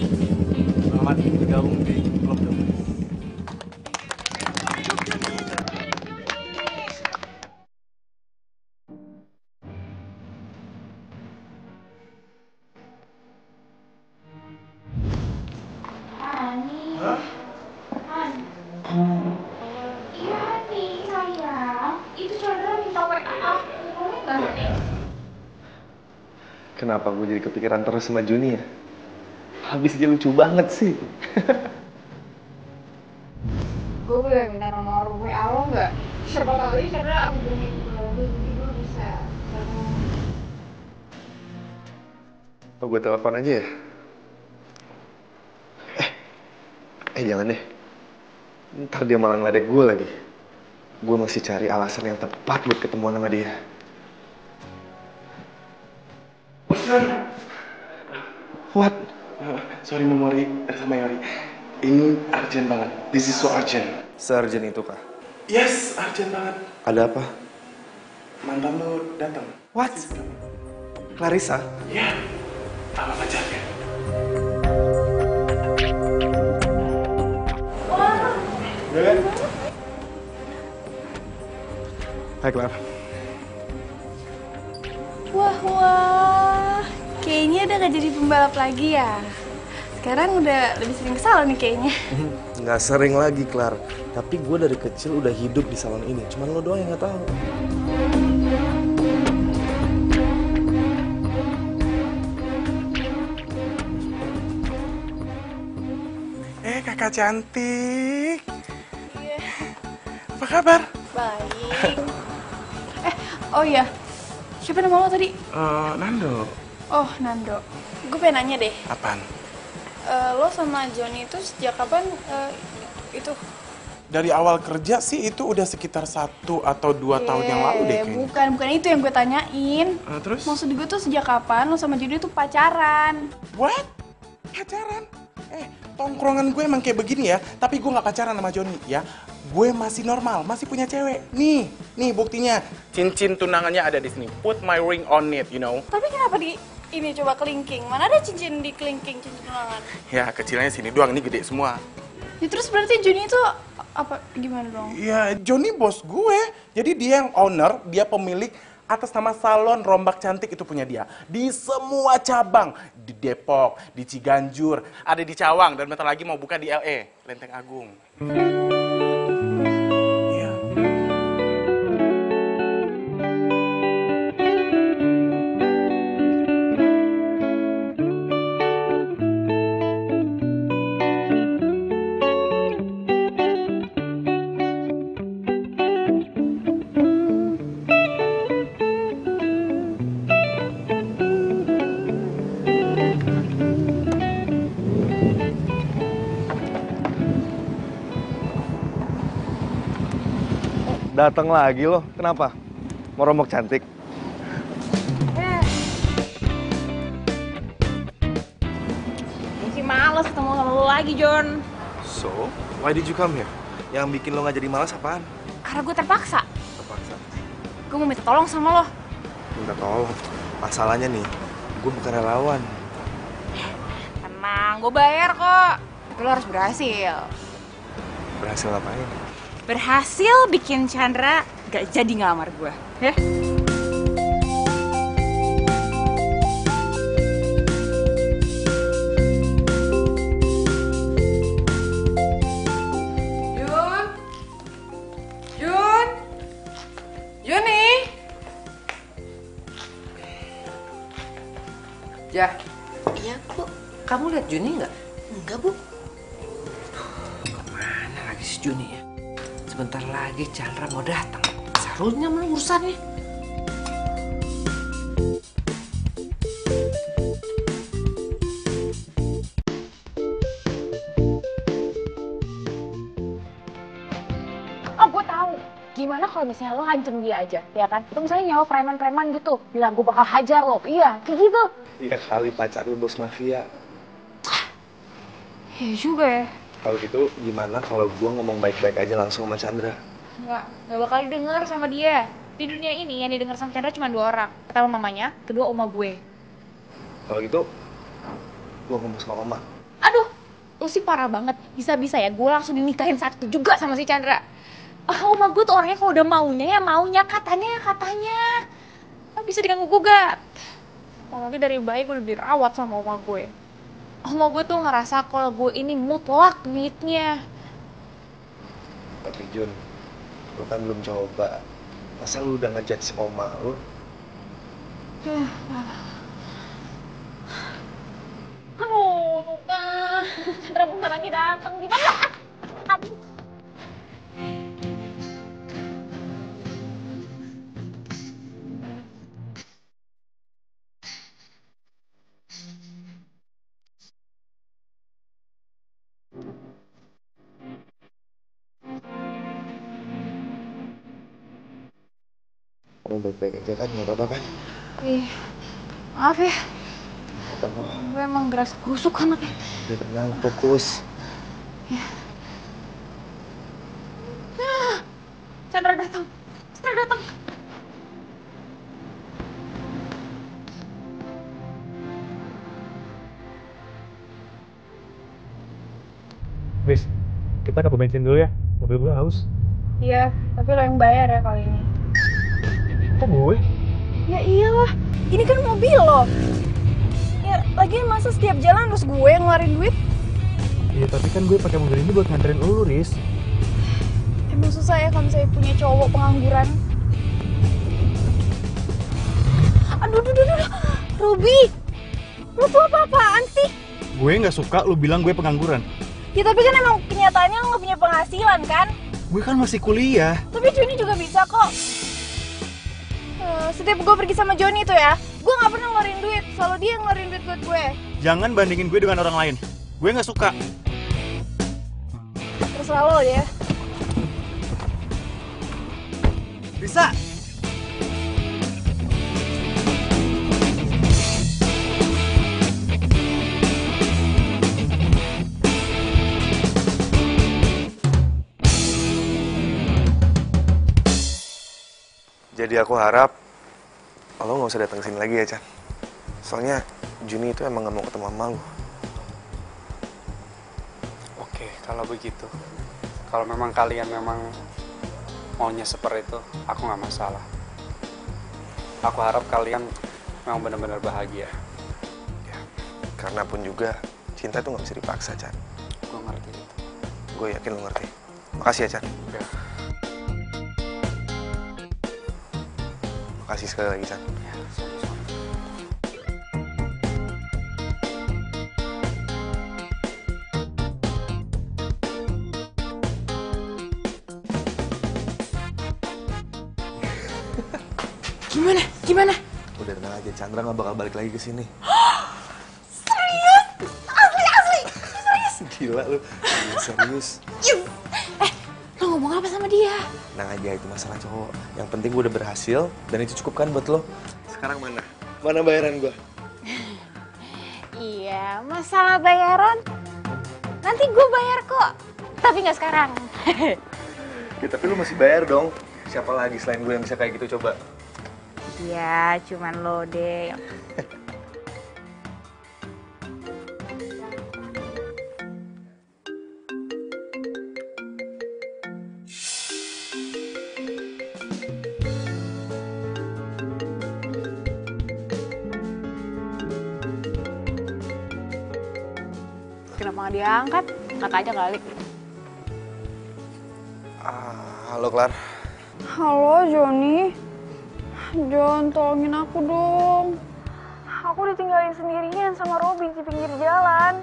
Selamat bergabung di klub Jun. Iya nih sayang, itu Chandra minta WA aku, boleh nggak? Kenapa gue jadi kepikiran terus sama Juni ya? Habis dia lucu banget sih. Gue boleh minta nomor WA lo nggak? Siapa tahu aja Chandra aku beli jadi gue bisa. Oh, gue telepon aja ya? Jangan deh. Ntar dia malah ngeledek gue lagi. Gue masih cari alasan yang tepat buat ketemuan sama dia. What? Sorry Memori, sama Yori. Ini urgent banget. This is so urgent. Se-urgent itu kah? Yes, urgent banget. Ada apa? Mantan lu datang. What? Clarissa? Ya, sama pacarnya. Udah kan? Hai, Clara. Wah, kayaknya udah gak jadi pembalap lagi ya. Sekarang udah lebih sering ke salon nih kayaknya. Nggak sering lagi, Clar. Tapi gue dari kecil udah hidup di salon ini. Cuman lo doang yang nggak tahu. Kakak cantik. Iya. Apa kabar? Baik. Oh iya. Siapa nama lo tadi? Nando. Oh, Nando. Gue pengen nanya deh. Apaan? Lo sama Johnny itu sejak kapan itu? Dari awal kerja sih itu udah sekitar 1 atau 2 tahun yang lalu deh kayaknya. Bukan itu yang gue tanyain. Terus? Maksud gue tuh sejak kapan lo sama Johnny tuh pacaran? What? Pacaran? Tongkrongan gue emang kayak begini ya, tapi gue nggak pacaran sama Johnny ya. Gue masih normal, masih punya cewek. Nih buktinya. Cincin tunangannya ada di sini. Put my ring on it, you know. Tapi kenapa ini coba kelingking? Mana ada cincin di kelingking, cincin tunangan? Ya kecilnya sini doang, ini gede semua. Ya terus berarti Johnny itu apa gimana dong? Ya Johnny bos gue, jadi dia yang owner, dia pemilik atas nama salon Rombak Cantik itu punya dia. Di semua cabang, di Depok, di Ciganjur, ada di Cawang, dan bentar lagi mau buka di LA, Lenteng Agung. Iya. Datang lagi lo, kenapa? Mau rombok cantik? Masih males ketemu sama lo lagi, John. So, why did you come here? Yang bikin lo nggak jadi malas apaan? Karena gue terpaksa. Terpaksa. Gue mau minta tolong sama lo. Minta tolong. Masalahnya nih, gue bukan relawan. Tenang, gue bayar kok. Tapi lo harus berhasil. Berhasil ngapain? Berhasil bikin Chandra gak jadi ngelamar gue. Ya? Ya. Iya, Bu. Kamu lihat Juni nggak? Enggak, Bu. Kemana lagi si Juni ya? Sebentar lagi Chandra mau datang. Seharusnya mana urusannya? Oh, gue tahu. Gimana kalau misalnya lo hancur dia aja, ya kan? Lo misalnya nyawa preman-preman gitu, bilang gue bakal hajar lo. Iya, kayak gitu. Iya kali pacar lu bos mafia. Iya juga ya. Kalau gitu gimana kalau gue ngomong baik-baik aja langsung sama Chandra? Nggak bakal didengar sama dia. Di dunia ini yang didengar sama Chandra cuma 2 orang. Pertama mamanya, kedua oma gue. Kalau gitu, gue ngomong sama mama. Aduh, lo sih parah banget. Bisa-bisa ya gue langsung dinikahin saat itu juga sama si Chandra. Oma gue tuh orangnya kalau udah maunya ya maunya, katanya. Nggak bisa diganggu gugat. Apalagi dari bayi gue udah dirawat sama oma gue. Oma gue tuh ngerasa kalau gue ini mutlak duitnya. Tapi Jun, lu kan belum coba. Masa lu udah ngejudge oma lu? Aduh, bukan. Chandra bentar lagi datang. Gimana? Aduh. Kamu baik-baik aja kan, nggak apa-apa kan? Ih, maaf ya. Kamu Gue emang gerasa busuk anaknya. udah tenang, fokus. Chandra datang. Bis, kita ke bensin dulu ya. Mobil gue haus. Iya, tapi lo yang bayar ya kali ini. Kok gue? Ya iyalah, ini kan mobil lo. Ya, lagian masa setiap jalan harus gue yang ngeluarin duit? Iya, tapi kan gue pakai mobil ini buat nganterin lu, Riz. Emang susah ya kalau misalnya punya cowok pengangguran. Aduh. Ruby, lo tuh apa-apaan sih? Gue nggak suka lu bilang gue pengangguran. Ya tapi kan emang kenyataannya lo gak punya penghasilan kan? Gue kan masih kuliah. Tapi Joni juga bisa kok. Setiap gue pergi sama Joni tuh ya, gue gak pernah ngeluarin duit. Selalu dia yang ngeluarin duit buat gue. Jangan bandingin gue dengan orang lain. Gue nggak suka. Terserah lo ya. Bisa. Jadi aku harap lo nggak usah datang sini lagi ya, Chan. Soalnya Juni itu emang nggak mau ketemu sama lo. Oke, kalau begitu. Kalau memang kalian maunya seperti itu, aku nggak masalah. Aku harap kalian memang benar-benar bahagia. Ya, karena pun juga cinta tuh nggak bisa dipaksa, Chan. Gue ngerti itu. Gue yakin lo ngerti. Makasih ya, Chan. Ya. Makasih sekali lagi, Chan. Ya, sama-sama. Gimana? Udah tenang aja, Chandra nggak bakal balik lagi ke sini. Serius? Asli? Serius? Gila lu, serius. Lo ngomong apa sama dia? Tenang aja, itu masalah cowok. Yang penting gue udah berhasil, dan itu cukup kan buat lo. Sekarang mana? Mana bayaran gue? Iya, masalah bayaran. Nanti gue bayar kok. Tapi nggak sekarang. Ya tapi lu masih bayar dong. Siapa lagi selain gue yang bisa kayak gitu coba? Ya, cuman lo deh. Kenapa nggak diangkat? Angkat aja kali. Halo, Klar. Halo, Joni. Jon, tolongin aku dong. Aku ditinggalin sendirian sama Robby di pinggir jalan.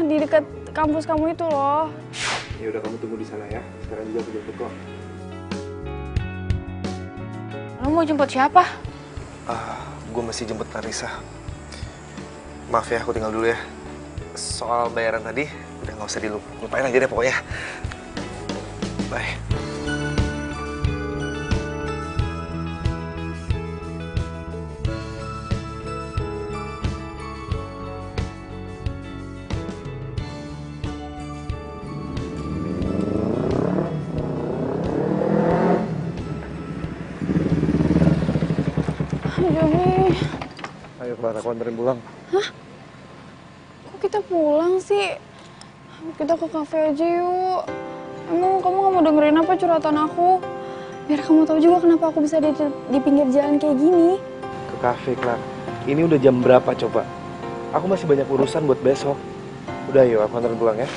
Di dekat kampus kamu itu loh. Ya udah, kamu tunggu di sana ya. Sekarang juga aku jemput kok. Lo mau jemput siapa? Gue masih jemput Clarissa. Maaf ya, aku tinggal dulu ya. Soal bayaran tadi, udah nggak usah dilupain aja deh pokoknya. Bye. Joni. Ayo Clara, aku anterin pulang. Hah? Kok kita pulang sih? Kita ke kafe aja yuk. Emang kamu gak mau dengerin apa curhatan aku? Biar kamu tahu juga kenapa aku bisa di pinggir jalan kayak gini. Ke kafe, Clara. Ini udah jam berapa coba? Aku masih banyak urusan buat besok. Udah yuk, aku anterin pulang ya.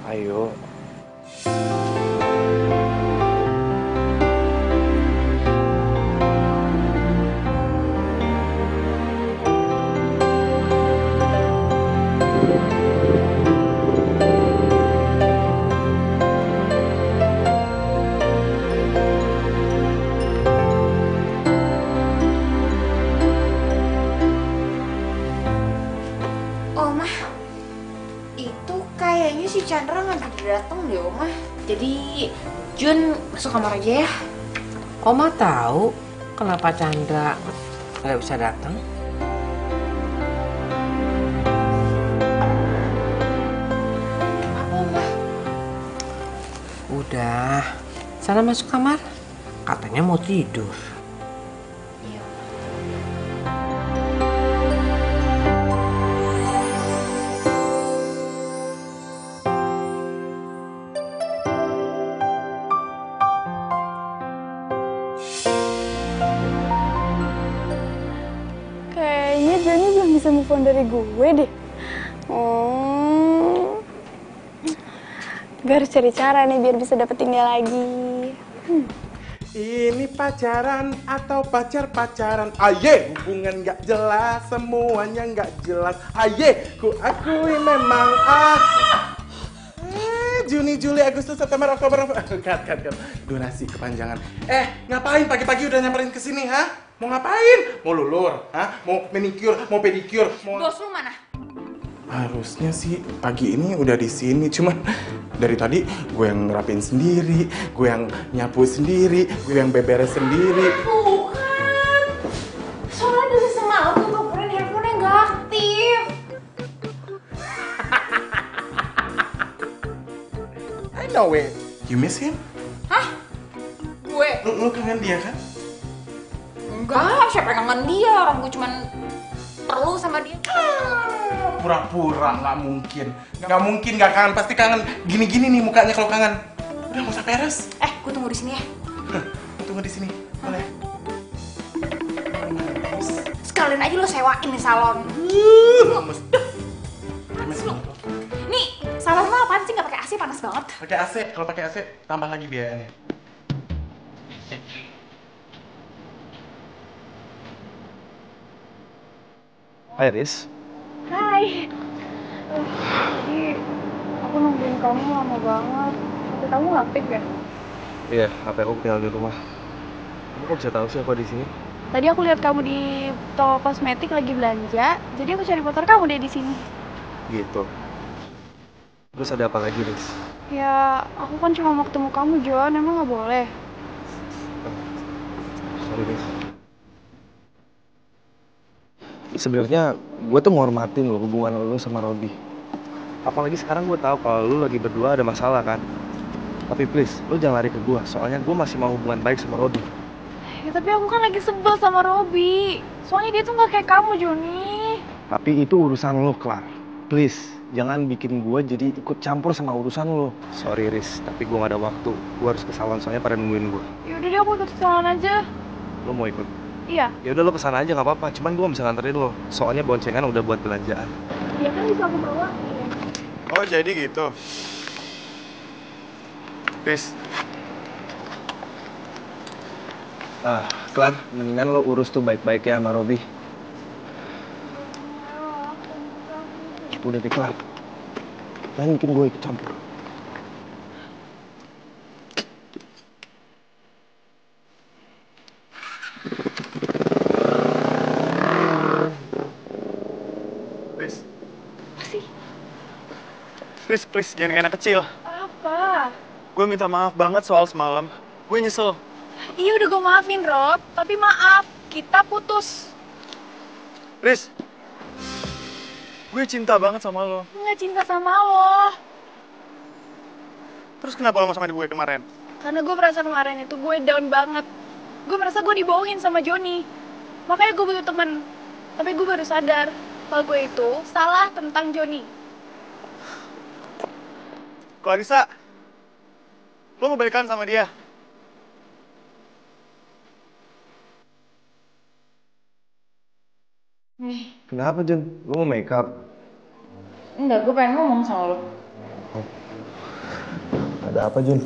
Ayo. Omah, itu kayaknya si Chandra nggak jadi datang deh, Omah. Jadi Jun masuk kamar aja ya. Oma tahu kenapa Chandra nggak bisa datang? Apa, Omah? Udah, sana masuk kamar. Katanya mau tidur. Iya. Kayaknya Joni belum bisa move on dari gue deh. Gue harus cari cara nih biar bisa dapetin dia lagi. Ini pacaran atau pacar-pacaran? Aye, hubungan nggak jelas, semuanya nggak jelas. Aye, ku akui memang Juni, Juli, Agustus, September, Oktober, kat. Durasi kepanjangan. Ngapain pagi-pagi udah nyamperin ke sini, ha? Mau ngapain? Mau lulur, ha? Mau manicure, mau pedicure, mau... Bos lu mana? Harusnya sih pagi ini udah di sini, cuman dari tadi gue yang ngerapin sendiri, gue yang nyapu sendiri, gue yang beberes sendiri. Bukan. Soalnya dari semalam tuh teleponin handphone-nya nggak aktif. I know it. You miss him? Hah? Gue? Lu kangen dia kan? Enggak, siapa yang kangen dia? Orang gue cuman perlu sama dia. Pura-pura, nggak mungkin. Nggak mungkin nggak kangen, pasti kangen. Gini-gini nih mukanya kalau kangen. Udah nggak usah peres. Gue tunggu di sini ya. Tunggu di sini, boleh? Sekalian aja lo sewain nih salon. Nih, salon lo apaan sih nggak pakai AC, panas banget. Pakai AC, kalau pakai AC tambah lagi biayanya. Hai, Riz. Hai. Tadi aku nungguin kamu lama banget. Tapi kamu nggak aktif ya? Iya, HP aku tinggal di rumah. Kamu kok bisa tahu sih aku di sini? Tadi aku lihat kamu di toko kosmetik lagi belanja, jadi aku cari motor kamu deh di sini. Gitu. Terus ada apa lagi, Riz? Ya, aku kan cuma mau ketemu kamu, Jon. Emang nggak boleh? Sorry, Riz. Sebenarnya gue tuh ngormatin lo hubungan lo sama Robby. Apalagi sekarang gue tahu kalau lu lagi berdua ada masalah kan. Tapi please, lu jangan lari ke gue. Soalnya gue masih mau hubungan baik sama Robi. Ya tapi aku kan lagi sebel sama Robi. Soalnya dia tuh nggak kayak kamu, Joni. Tapi itu urusan lo, Clar. Please, jangan bikin gue jadi ikut campur sama urusan lo. Sorry, Riz, tapi gue gak ada waktu. Gue harus ke salon, soalnya pada nungguin gue. Yaudah deh, aku ikut ke salon aja. Lo mau ikut? Iya. Ya udah lo kesana aja nggak apa-apa. Cuman gue gak bisa nganterin lo. Soalnya boncengan udah buat belanjaan. Iya kan bisa aku bawa. Oh, jadi gitu. Riz, Clar, mendingan lo urus tuh baik-baik ya sama Robi. Udah deh, Clar. Jangan bikin gue ikut campur. Riz. Apa sih? Riz, please, jangan kayak anak kecil. Apa? Gue minta maaf banget soal semalam. Gue nyesel. Iya udah gue maafin, Rob. Tapi maaf, kita putus. Riz, gue cinta banget sama lo. Nggak cinta sama lo. Terus kenapa lo mau sama gue kemarin? Karena gue merasa kemarin itu gue down banget. Gue merasa gue dibohongin sama Joni. Makanya gue butuh temen. Tapi gue baru sadar kalau gue itu salah tentang Joni. Clarissa, lo mau balikan sama dia? Kenapa, Jun? Lo mau make up? Enggak, gue pengen ngomong sama lo. Ada apa, Jun?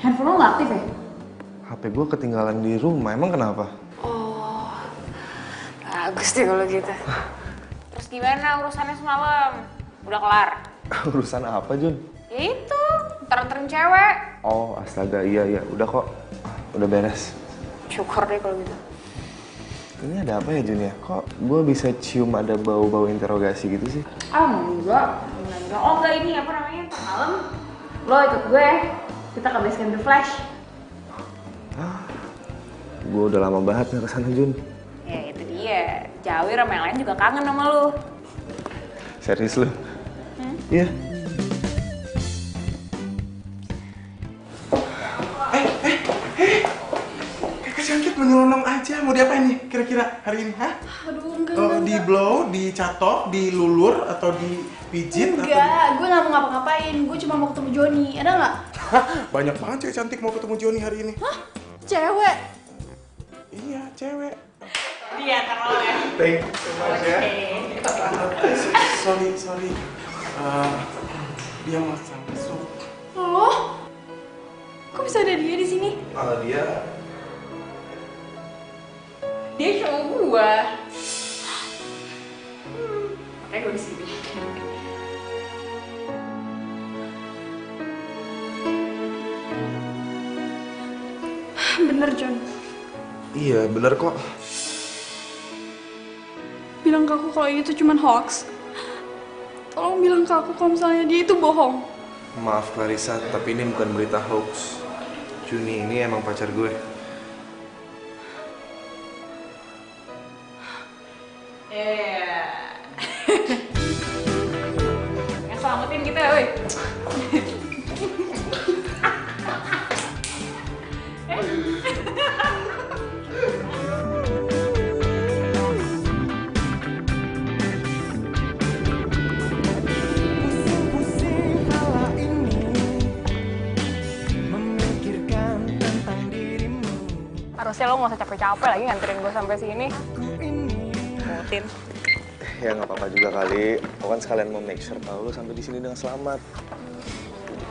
Handphone lo nggak aktif ya? HP gue ketinggalan di rumah. Emang kenapa? Oh, bagus deh kalau gitu. Terus gimana urusannya semalam? Udah kelar? Urusan apa, Jun? Ya itu, ntar-ntarin cewek. Oh, astaga. Iya. Udah kok. Udah beres. Syukur deh kalau gitu. Ini ada apa ya, Jun ya? Kok gue bisa cium ada bau-bau interogasi gitu sih? Enggak. Oh enggak, ini apa namanya? Malam lo ikut gue, kita ke base camp The Flash. Gue udah lama banget gak kesana, Jun. Ya itu dia, Jawir sama yang lain juga kangen sama lo. Serius lu? Iya. Kakak cantik menyelonong aja. Mau diapain nih kira-kira hari ini, hah? Aduh, enggak. Di blow, dicatok, dilulur, atau dipijit? Enggak, gue nggak mau ngapa-ngapain. Gue cuma mau ketemu Joni. Ada nggak? Hah? Banyak banget cewek cantik mau ketemu Joni hari ini. Hah? Cewek? Iya, cewek. Dia terlalu ya. Thank you so much ya. Sorry. Dia mau masuk. Loh? Kok bisa ada dia di sini? Dia Dia cowok gue. Makanya gue di sini. Bener, John. Iya, bener kok. Bilang ke aku kalau ini tuh cuman hoax. Tolong bilang ke aku kalau misalnya dia itu bohong. Maaf, Clarissa, tapi ini bukan berita hoax. Juni ini emang pacar gue. Yang selamatin kita, woi. Harusnya lo gak usah capek-capek lagi nganterin gue sampai sini. Mutin. Ya nggak apa-apa juga kali. Aku kan sekalian mau make sure kalau lu sampai di sini dengan selamat.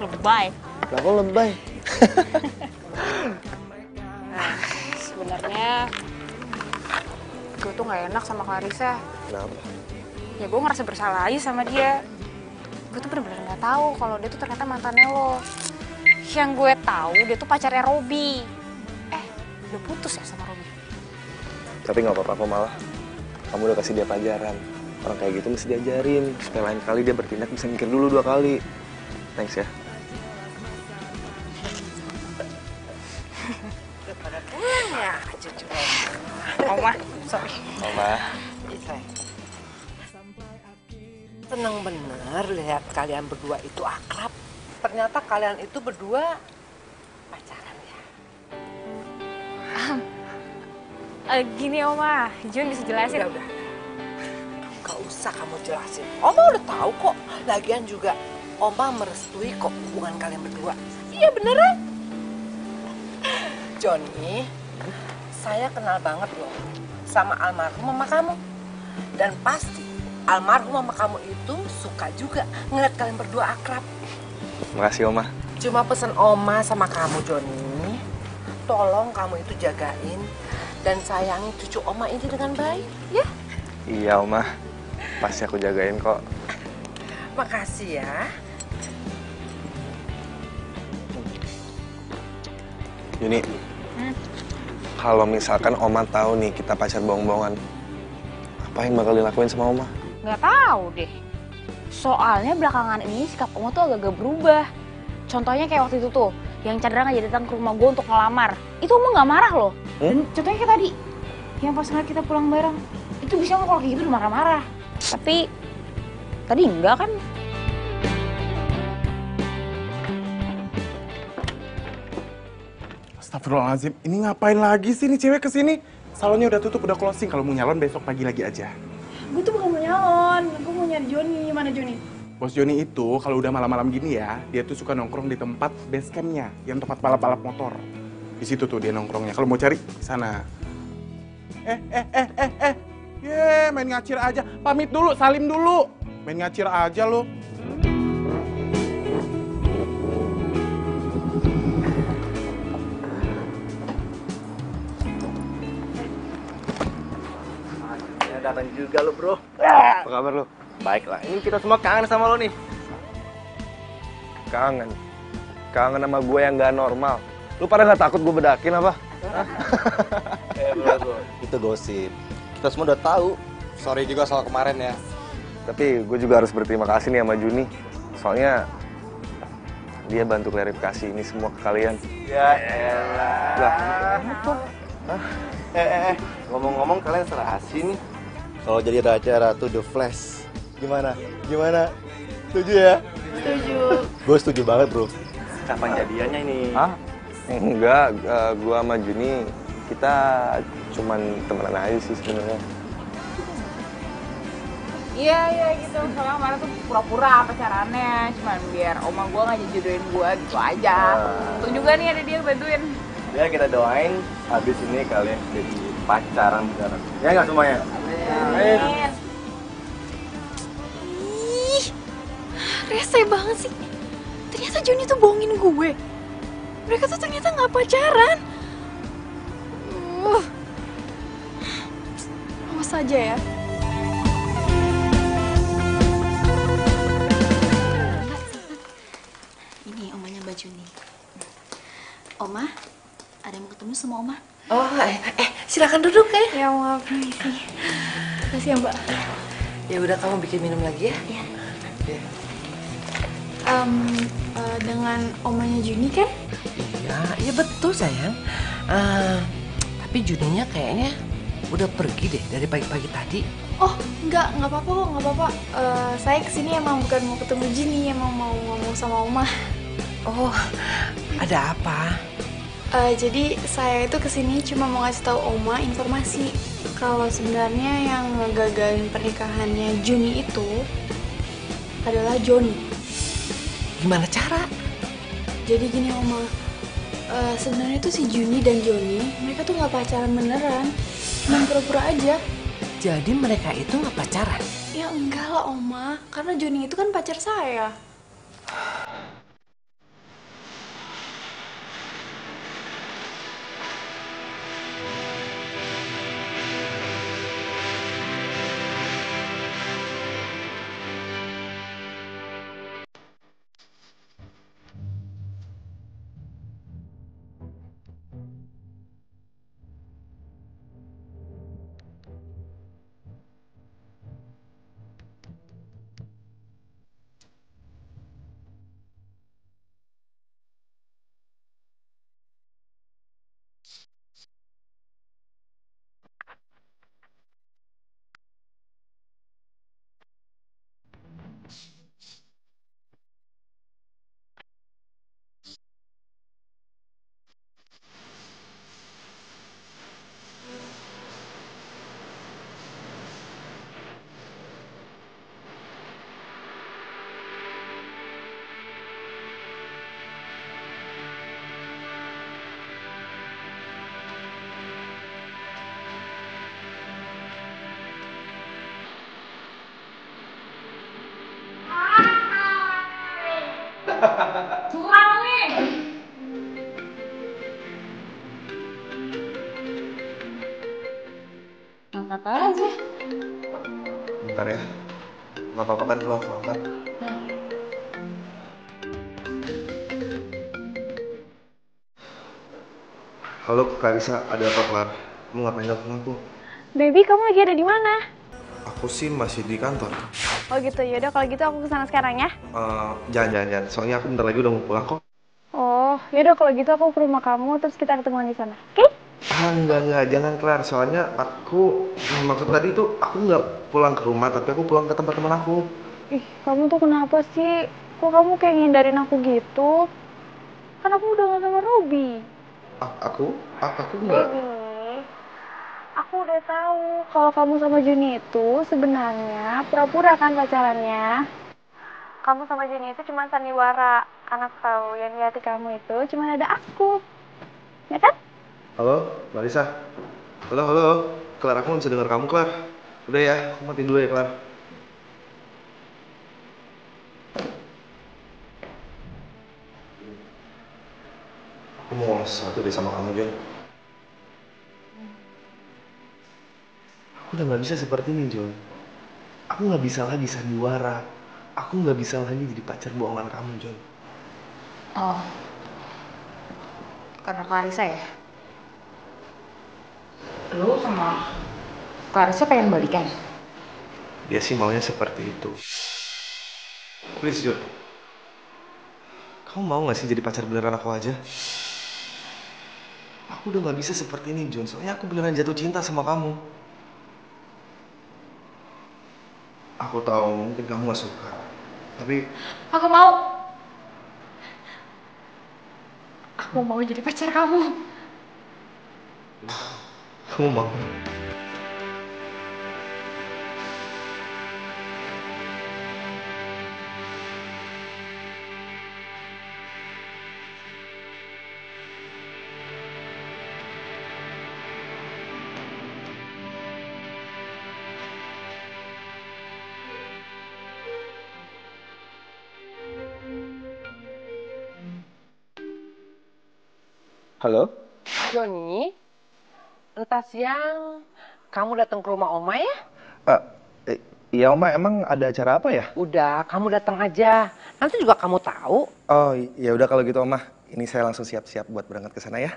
Lebay. Lah kok lebay? Nah, sebenarnya gue tuh gak enak sama Clarissa. Kenapa? Ya gue ngerasa bersalah aja sama dia. Gue tuh bener-bener gak tahu kalau dia tuh ternyata mantannya lo. Yang gue tahu dia tuh pacarnya Robi. Udah putus ya sama Robi? Tapi nggak apa-apa kok malah. Kamu udah kasih dia pelajaran. Orang kayak gitu mesti diajarin. Supaya lain kali dia bertindak bisa mikir dulu 2 kali. Thanks ya. Pada pulang ya, cucu. Oma, sorry. Oma. Seneng bener lihat kalian berdua itu akrab. Ternyata kalian itu berdua pacaran ya. Gini Oma, Jun bisa jelasin. Udah. Gak usah kamu jelasin. Oma udah tahu kok. Lagian juga Oma merestui kok hubungan kalian berdua. Iya beneran. Johnny, saya kenal banget loh sama almarhum mama kamu. Dan pasti almarhum mama kamu itu suka juga ngeliat kalian berdua akrab. Makasih Oma. Cuma pesen Oma sama kamu Johnny, tolong kamu itu jagain dan sayangi cucu Oma ini dengan baik, ya? Iya Oma, pasti aku jagain kok. Makasih ya. Juni, kalau misalkan Oma tahu nih kita pacar bohong-bohongan, apa yang bakal dilakuin sama Oma? Nggak tahu deh. Soalnya belakangan ini sikap Oma tuh agak-agak berubah. Contohnya kayak waktu itu tuh, yang Chandra ngajak datang ke rumah gue untuk ngelamar. Itu Oma nggak marah loh. Dan contohnya kayak tadi, yang pas ngeliat kita pulang bareng, itu bisa Oma kalau kayak gitu udah marah-marah. Tapi tadi enggak kan? Astagfirullahaladzim, ini ngapain lagi sih nih cewek kesini? Salonnya udah tutup, udah closing. Kalau mau nyalon besok pagi lagi aja. Gue tuh bukan mau nyalon, gue mau nyari Joni. Mana Joni? Bos Joni itu kalau udah malam-malam gini ya, dia tuh suka nongkrong di tempat base campnya, yang tempat balap-balap motor. Di situ tuh dia nongkrongnya. Kalau mau cari di sana. Main ngacir aja. Pamit dulu, salim dulu. Main ngacir aja lo. Datang juga lo bro. Apa kabar lo? Baiklah, ini kita semua kangen sama lo nih. Kangen sama gue yang gak normal. Lu pada gak takut gue bedakin apa? Bro, itu gosip. Kita semua udah tahu. Sorry juga soal kemarin ya. Tapi gue juga harus berterima kasih nih sama Juni. Soalnya dia bantu klarifikasi ini semua ke kalian. Ya elah. Lah, apa? Hah? Ngomong-ngomong kalian serasi nih. Kalau jadi ada acara tuh The Flash, gimana? Setuju ya? Setuju. Gue setuju banget bro. Kapan jadiannya ini? Hah? Enggak, gue sama Juni kita cuman temenan aja sih sebenarnya. Iya gitu. Soalnya kemarin tuh pura-pura pacarannya. Cuman biar oma gue nggak jodohin gue gitu aja. Untung juga nih ada dia bantuin. Ya kita doain habis ini kalian jadi pacaran beneran. Ya nggak semuanya? Amin. Ih, rese banget sih. Ternyata Joni tuh bohongin gue. Mereka tuh ternyata nggak pacaran. Awas aja ya. Ini omanya Mbak Juni. Oma, ada yang mau ketemu sama Oma? Oh, silakan duduk ya. Ya maaf, permisi. Makasih ya Mbak. Ya udah kamu bikin minum lagi ya. Iya. Ya. Dengan omanya Juni kan? Iya betul sayang. Tapi Juninya kayaknya udah pergi deh dari pagi-pagi tadi. Oh, nggak apa-apa kok, nggak apa-apa. Saya kesini emang bukan mau ketemu Juni, emang mau ngomong sama Oma. Oh, ada apa? Jadi saya itu kesini cuma mau ngasih tahu Oma informasi kalau sebenarnya yang ngegagalin pernikahannya Juni itu adalah Joni. Gimana cara? Jadi gini Oma, sebenarnya tuh si Juni dan Joni mereka tuh nggak pacaran beneran, cuma pura-pura aja. Jadi mereka itu nggak pacaran? Ya enggak lah Oma, karena Joni itu kan pacar saya. nakal aja. Bentar ya. Nggak apa-apa kan lo aku angkat. Halo Clarissa, ada apa Clar? Kamu ngapain nelfon aku? Baby, kamu lagi ada di mana? Aku sih masih di kantor. Oh gitu, yaudah kalau gitu aku kesana sekarang ya. Jangan. Soalnya aku bentar lagi udah mau pulang kok. Oh, yaudah kalau gitu aku ke rumah kamu terus kita ketemuan di sana. Oke? Enggak, jangan Clar. Soalnya maksud tadi tuh aku nggak pulang ke rumah, tapi aku pulang ke tempat teman aku. Ih, kamu tuh kenapa sih? Kok kamu kayak ngindarin aku gitu? Kan aku udah gak sama Robi. Aku nggak. Baby, aku udah tahu kalau kamu sama Juni itu sebenarnya pura-pura kan pacarannya. Kamu sama Juni itu cuma sandiwara. Anak tahu yang di hati kamu itu cuma ada aku. Ya kan? Halo, Marisa. Halo. Clar, aku nggak bisa dengar kamu, Clar. Udah ya, aku matiin dulu ya, Clar. Aku mau ngomong sesuatu deh sama kamu, Jon. Aku udah nggak bisa seperti ini, Jon. Aku nggak bisa lagi sandiwara. Aku nggak bisa lagi jadi pacar bohongan kamu, Jon. Oh, karena Clarissa ya? Lu sama Clarissa pengen balikan? Dia sih maunya seperti itu. Please, Jon. Kamu mau gak sih jadi pacar beneran aku aja? Aku udah gak bisa seperti ini, Jon. Soalnya aku beneran jatuh cinta sama kamu. Aku tahu mungkin kamu gak suka. Tapi... Aku mau. Aku mau jadi pacar kamu. Kamu mau? Halo? Joni, entah siang kamu datang ke rumah Oma ya? Iya Oma, emang ada acara apa ya? Udah, kamu datang aja. Nanti juga kamu tahu. Oh, ya udah kalau gitu Oma. Ini saya langsung siap-siap buat berangkat ke sana ya.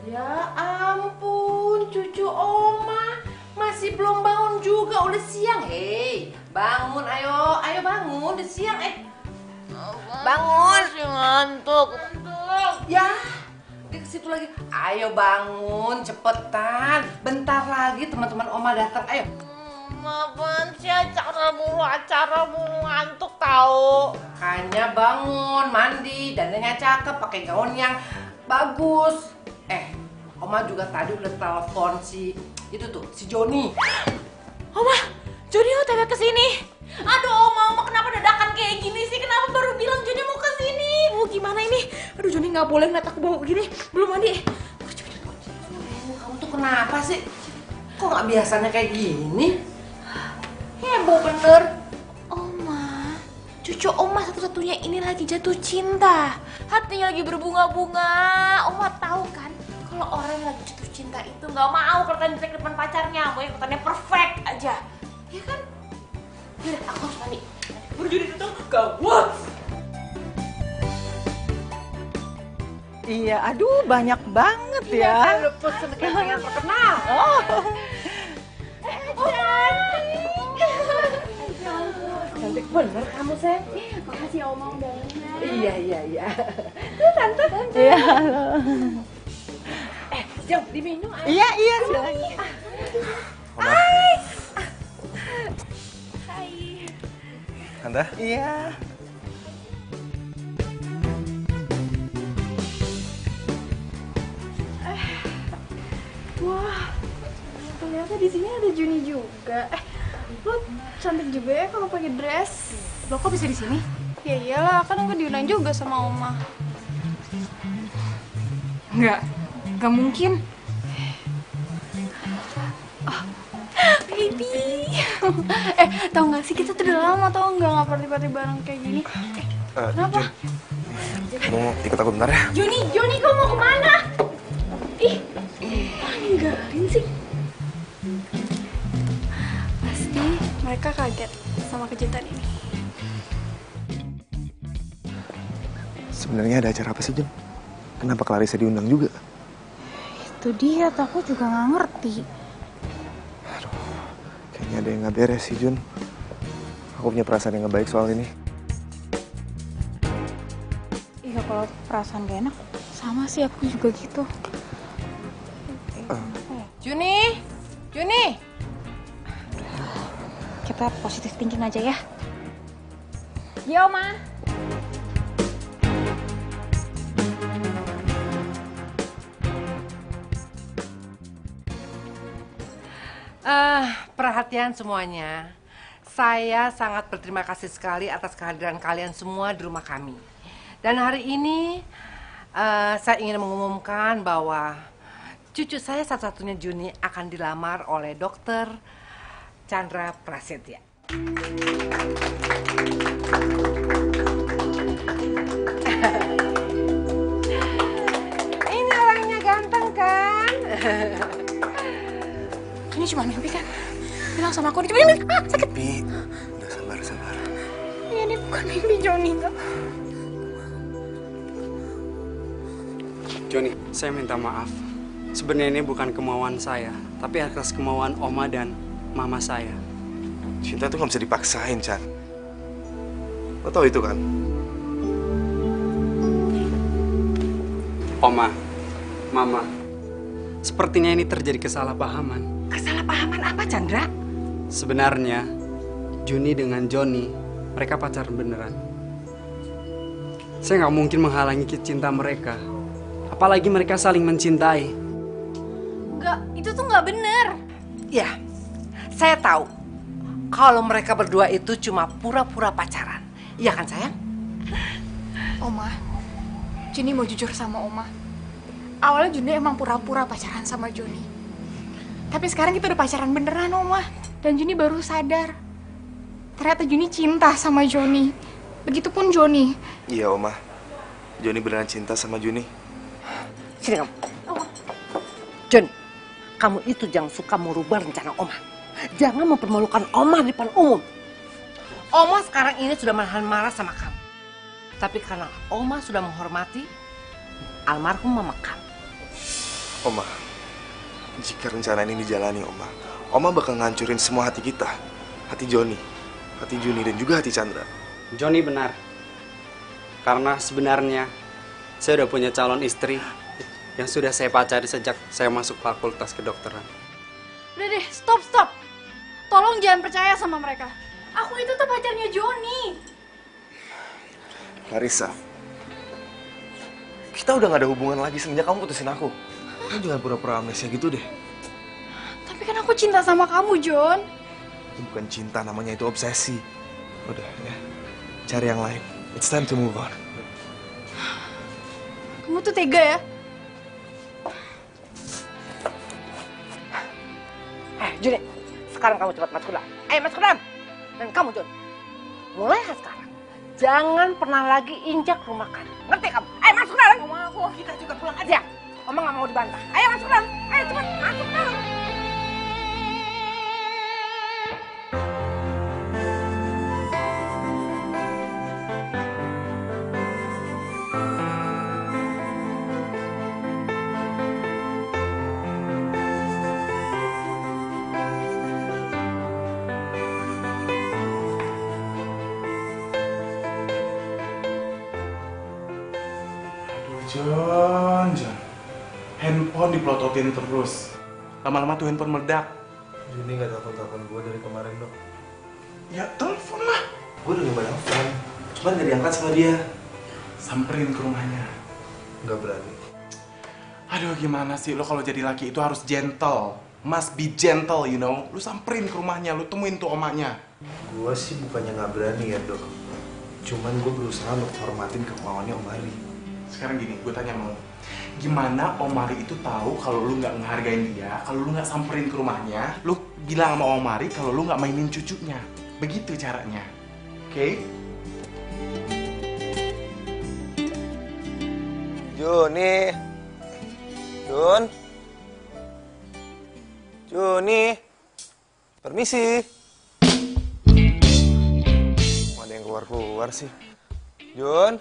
Ya ampun, cucu Oma masih belum bangun juga, udah siang. Hei, bangun, ayo bangun, udah siang. Bangun. Masih ngantuk. Ya, dia ke situ lagi. Ayo bangun, cepetan. Bentar lagi teman-teman Oma datang. Ayo. Apaan sih acara mulu ngantuk tahu. Hanya bangun, mandi, dandannya cakep, pakai gaun yang bagus. Oma juga tadi udah telepon si Joni. Oma, Joni OTW kesini. Aduh Oma kenapa dadakan kayak gini sih? Kenapa baru bilang Joni mau kesini? Gimana ini? Aduh Joni nggak boleh ngeliat aku bawa begini. Belum mandi. Kamu tuh kenapa sih? Kok nggak biasanya kayak gini? Heboh bener. Oma, cucu Oma satu-satunya ini lagi jatuh cinta. Hatinya lagi berbunga-bunga. Oma tahu kan? Kalau orang yang lagi jatuh cinta itu nggak mau kelihatan jelek depan pacarnya, maunya kelihatannya perfect aja, ya kan? Yaudah, aku harus mandi. Berjudi itu gawat. Iya, aduh banyak banget ya. Iya kan, udah pesen catering yang terkenal. Cantik bener kamu, Sen. Makasih Oma undangannya. Iya. Tante. Iya, halo. Jom, diminum air. Iya, silakan. Hai. Tante? Iya. Wah, ternyata di sini ada Juni juga. Lo cantik juga ya kalau pakai dress. Lo kok bisa di sini? Ya iyalah, kan aku diundang juga sama Oma. Nggak mungkin. Baby. Tau gak sih kita tuh udah lama tau nggak party-party bareng kayak gini. Kenapa? Kamu ikut aku bentar ya? Joni, kau mau kemana? Ih, ninggalin sih? Pasti mereka kaget sama kejutan ini. Sebenarnya ada acara apa sih, Jun? Kenapa Clarissa diundang juga? Itu dia, tuh aku juga nggak ngerti. Kayaknya ada yang nggak beres sih, Jun. Aku punya perasaan yang nggak baik soal ini. Iya, kalau perasaan gak enak, sama sih aku juga gitu. Juni, Juni. Kita positif thinking aja ya. Iya, Oma. Perhatian semuanya. Saya sangat berterima kasih sekali atas kehadiran kalian semua di rumah kami. Dan hari ini saya ingin mengumumkan bahwa cucu saya satu-satunya Juni akan dilamar oleh Dr. Chandra Prasetya. Ini orangnya ganteng kan? Ini cuma mimpi kan? Bilang sama aku, ini sakit. Pi, udah sabar. Ini bukan mimpi Joni. Joni, saya minta maaf. Sebenarnya ini bukan kemauan saya, tapi atas kemauan Oma dan Mama saya. Cinta tuh nggak bisa dipaksain, Chan. Lo tau itu kan? Oma, Mama, sepertinya ini terjadi kesalahpahaman. Kesalahpahaman apa, Chandra? Sebenarnya, Juni dengan Joni, mereka pacaran beneran. Saya nggak mungkin menghalangi cinta mereka. Apalagi mereka saling mencintai. Enggak, itu tuh nggak bener. Ya, saya tahu. Kalau mereka berdua itu cuma pura-pura pacaran. Iya kan, sayang? Oma, Juni mau jujur sama Oma. Awalnya Juni emang pura-pura pacaran sama Joni. Tapi sekarang kita udah pacaran beneran, Oma. Dan Juni baru sadar. Ternyata Juni cinta sama Joni. Begitupun Joni. Iya, Oma. Joni beneran cinta sama Juni. Sini kamu. Joni, kamu itu jangan suka merubah rencana Oma. Jangan mempermalukan Oma di depan umum. Oma sekarang ini sudah menahan marah sama kamu. Tapi karena Oma sudah menghormati almarhum mama kamu. Oma, jika rencana ini dijalani, Oma bakal ngancurin semua hati kita. Hati Joni, hati Juni, dan juga hati Chandra. Joni benar. Karena sebenarnya saya udah punya calon istri yang sudah saya pacari sejak saya masuk fakultas kedokteran. Udah deh, stop. Tolong jangan percaya sama mereka. Aku itu tuh pacarnya Joni. Clarissa, kita udah gak ada hubungan lagi semenjak kamu putusin aku. Kamu jangan pura-pura amnesia gitu deh. Tapi kan aku cinta sama kamu, Jon. Itu bukan cinta, namanya itu obsesi. Udah ya, cari yang lain. It's time to move on. Kamu tuh tega ya? Juni, sekarang kamu cepat masuk ke dalam. Ayo masuk ke dalam. Dan kamu, Jon, mulai sekarang jangan pernah lagi injak rumah kami. Ngerti kamu? Ayo masuk ke dalam. Oma, kita juga pulang aja. Oma nggak mau dibantah. Ayo masuk ke dalam. Ayo cepat masuk ke dalam. Jon. Handphone dipelototin terus. Lama-lama tuh handphone meledak. Juni gak telepon gue dari kemarin, Dok. Ya telepon lah. Gue udah nyoba telepon, cuman gak diangkat sama dia. Samperin ke rumahnya. Gak berani. Aduh, gimana sih lo kalau jadi laki itu harus gentle. Must be gentle, you know. Lu samperin ke rumahnya, lu temuin tuh omanya. Gue sih bukannya gak berani ya, Dok. Cuman gue berusaha untuk hormatin kemauannya Om Ari. Sekarang gini, gue tanya sama lo. Gimana Om Ari itu tahu kalau lu nggak ngehargain dia, kalau lu nggak samperin ke rumahnya, lu bilang sama Om Ari kalau lu nggak mainin cucunya. Begitu caranya. Oke? Juni. Jun. Juni, permisi. Ada yang keluar sih. Jun.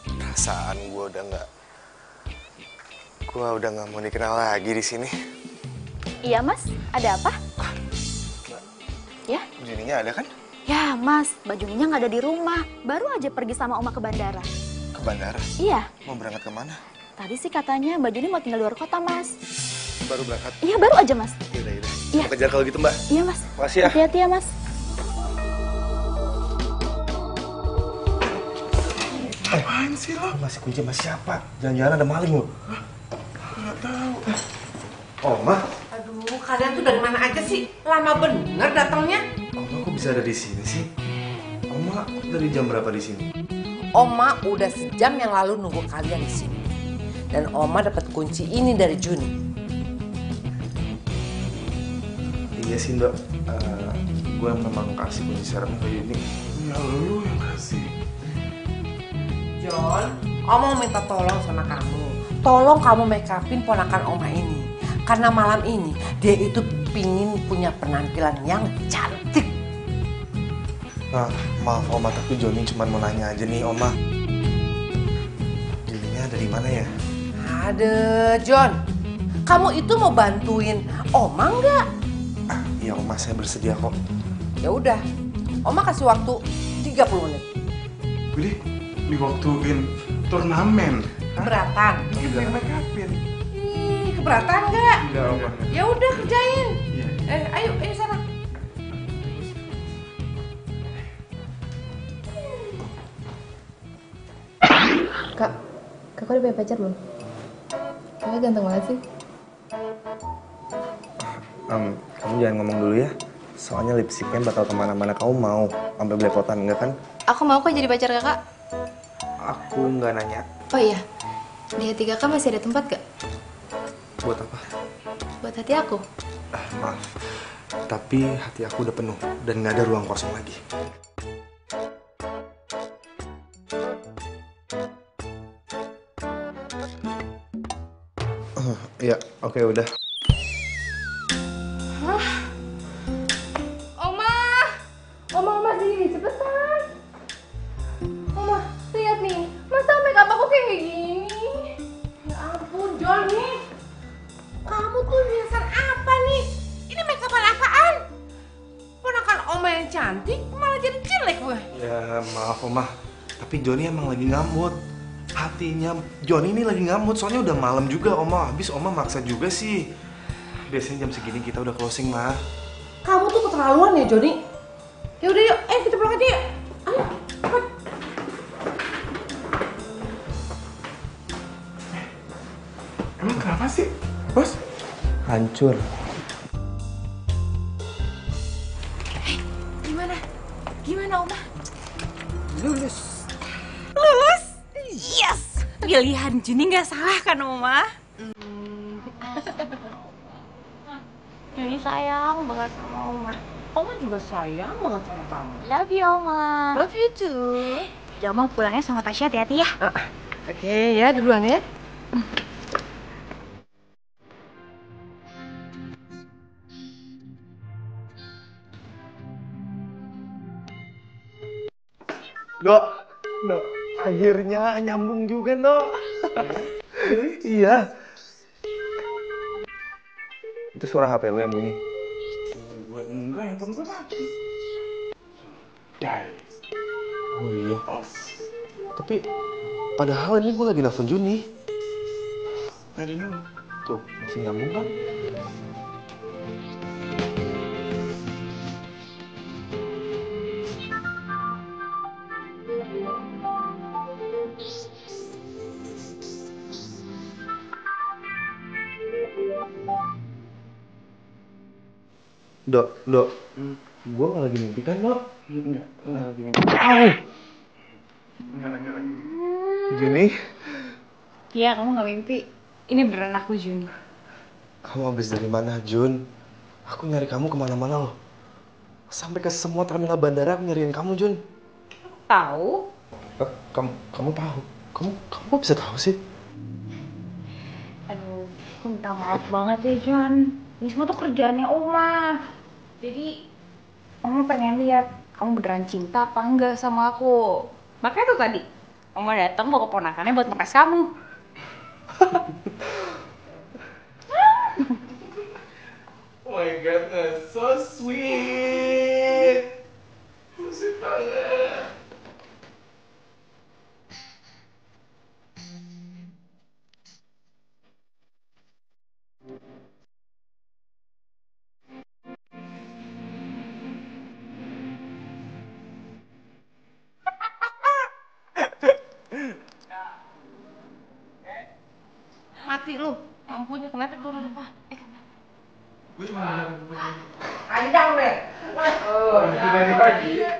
Perasaan gue udah nggak mau dikenal lagi di sini. Iya mas, ada apa? Ya? Juninya ada kan? Ya mas, Mbak Juninya nggak ada di rumah. Baru aja pergi sama Oma ke bandara. Ke bandara? Iya. Mau berangkat kemana? Tadi sih katanya Mbak Juni mau tinggal luar kota mas. Baru berangkat? Iya baru aja mas. Yaudah. Iya. Mau kejar kalau gitu mbak? Iya mas. Makasih ya. Hati-hati ya mas. Apaan sih lo? Masih kunci sama siapa? Jangan-jangan ada maling lo? Nggak tahu. Oma? Aduh, kalian tuh dari mana aja sih? Lama bener datangnya. Oma kok bisa ada di sini sih? Oma dari jam berapa di sini? Oma udah sejam yang lalu nunggu kalian di sini. Dan Oma dapat kunci ini dari Juni. Iya sih Ndok. Gue memang kasih kunci serem ke Yuni. Ya lu yang kasih. John, Oma mau minta tolong sama kamu. Tolong kamu make upin ponakan Oma ini. Karena malam ini dia itu pingin punya penampilan yang cantik. Nah, maaf Oma, tapi Joni cuma mau nanya aja nih Oma. Juninya ada di mana ya? Ada, John. Kamu itu mau bantuin Oma nggak? Iya Oma, saya bersedia kok. Ya udah, Oma kasih waktu 30 menit. Widih, diwaktuin turnamen. Keberatan? Kita make upin. Ih, keberatan nggak? Enggak, Oma. Ya udah kerjain. Iya. Ayo sana. Kak udah punya pacar belum? Kakak ganteng banget sih. Kamu jangan ngomong dulu ya. Soalnya lipstiknya bakal kemana-mana. Kamu mau sampai belepotan enggak kan? Aku mau kok jadi pacar kakak. Aku nggak nanya. Oh iya, di hati kakak masih ada tempat gak? Buat apa? Buat hati aku. Maaf, tapi hati aku udah penuh dan nggak ada ruang kosong lagi. Iya, oke udah. Oma sini, cepetan. Oma, lihat nih, masa make up aku kayak gini? Ya ampun, Johnny. Kamu tuh niatan apa nih? Ini make upan apaan? Ponakan Oma yang cantik malah jadi jelek gue. Ya maaf Oma, tapi Joni emang lagi ngamut. Hatinya Joni ini lagi ngamut, soalnya udah malam juga Oma. Habis Oma maksa juga sih. Biasanya jam segini kita udah closing mah. Kamu tuh keterlaluan ya, Johnny. Ya udah yuk, kita pulang aja yuk. Ayo, cepat. Emang kenapa sih, Bos? Hancur. Gimana Oma? Lulus. Lulus? Yes! Pilihan Juni nggak salah kan Oma? Juni sayang banget sama Oma. Oma juga sayang banget sama kamu. Love you Oma. Love you too. Ya Oma pulangnya sama Tasya, hati-hati ya. Oke, ya duluan ya. No, akhirnya nyambung juga, no. Iya. Itu suara HP lu yang bunyi. Gue enggak, yang gue mati. Die. Oh iya. Off. Tapi padahal ini gue lagi nelfon Juni. I don't know. Tuh, masih nyambung kan? Dok, gue gak lagi mimpi kan, Dok? Enggak lagi mimpi. Enggak lagi. Juni, Iya, kamu nggak mimpi. Ini beneran aku Juni. kamu habis dari mana, Jun? Aku nyari kamu kemana-mana loh. Sampai ke semua terminal bandara aku nyariin kamu, Jun. Tahu? Kamu tahu? Kamu kok bisa tahu sih? Aku minta maaf banget ya, John. Ini semua tuh kerjaannya Oma. Jadi, Oma pengen lihat kamu beneran cinta apa enggak sama aku. Makanya tuh tadi, Oma datang bawa keponakannya buat ngetes kamu. Oh my goodness, so sweet. So sweet banget. Mati lu, lampunya kenapa turun? Gue cuma Panjang deh. dari pagi.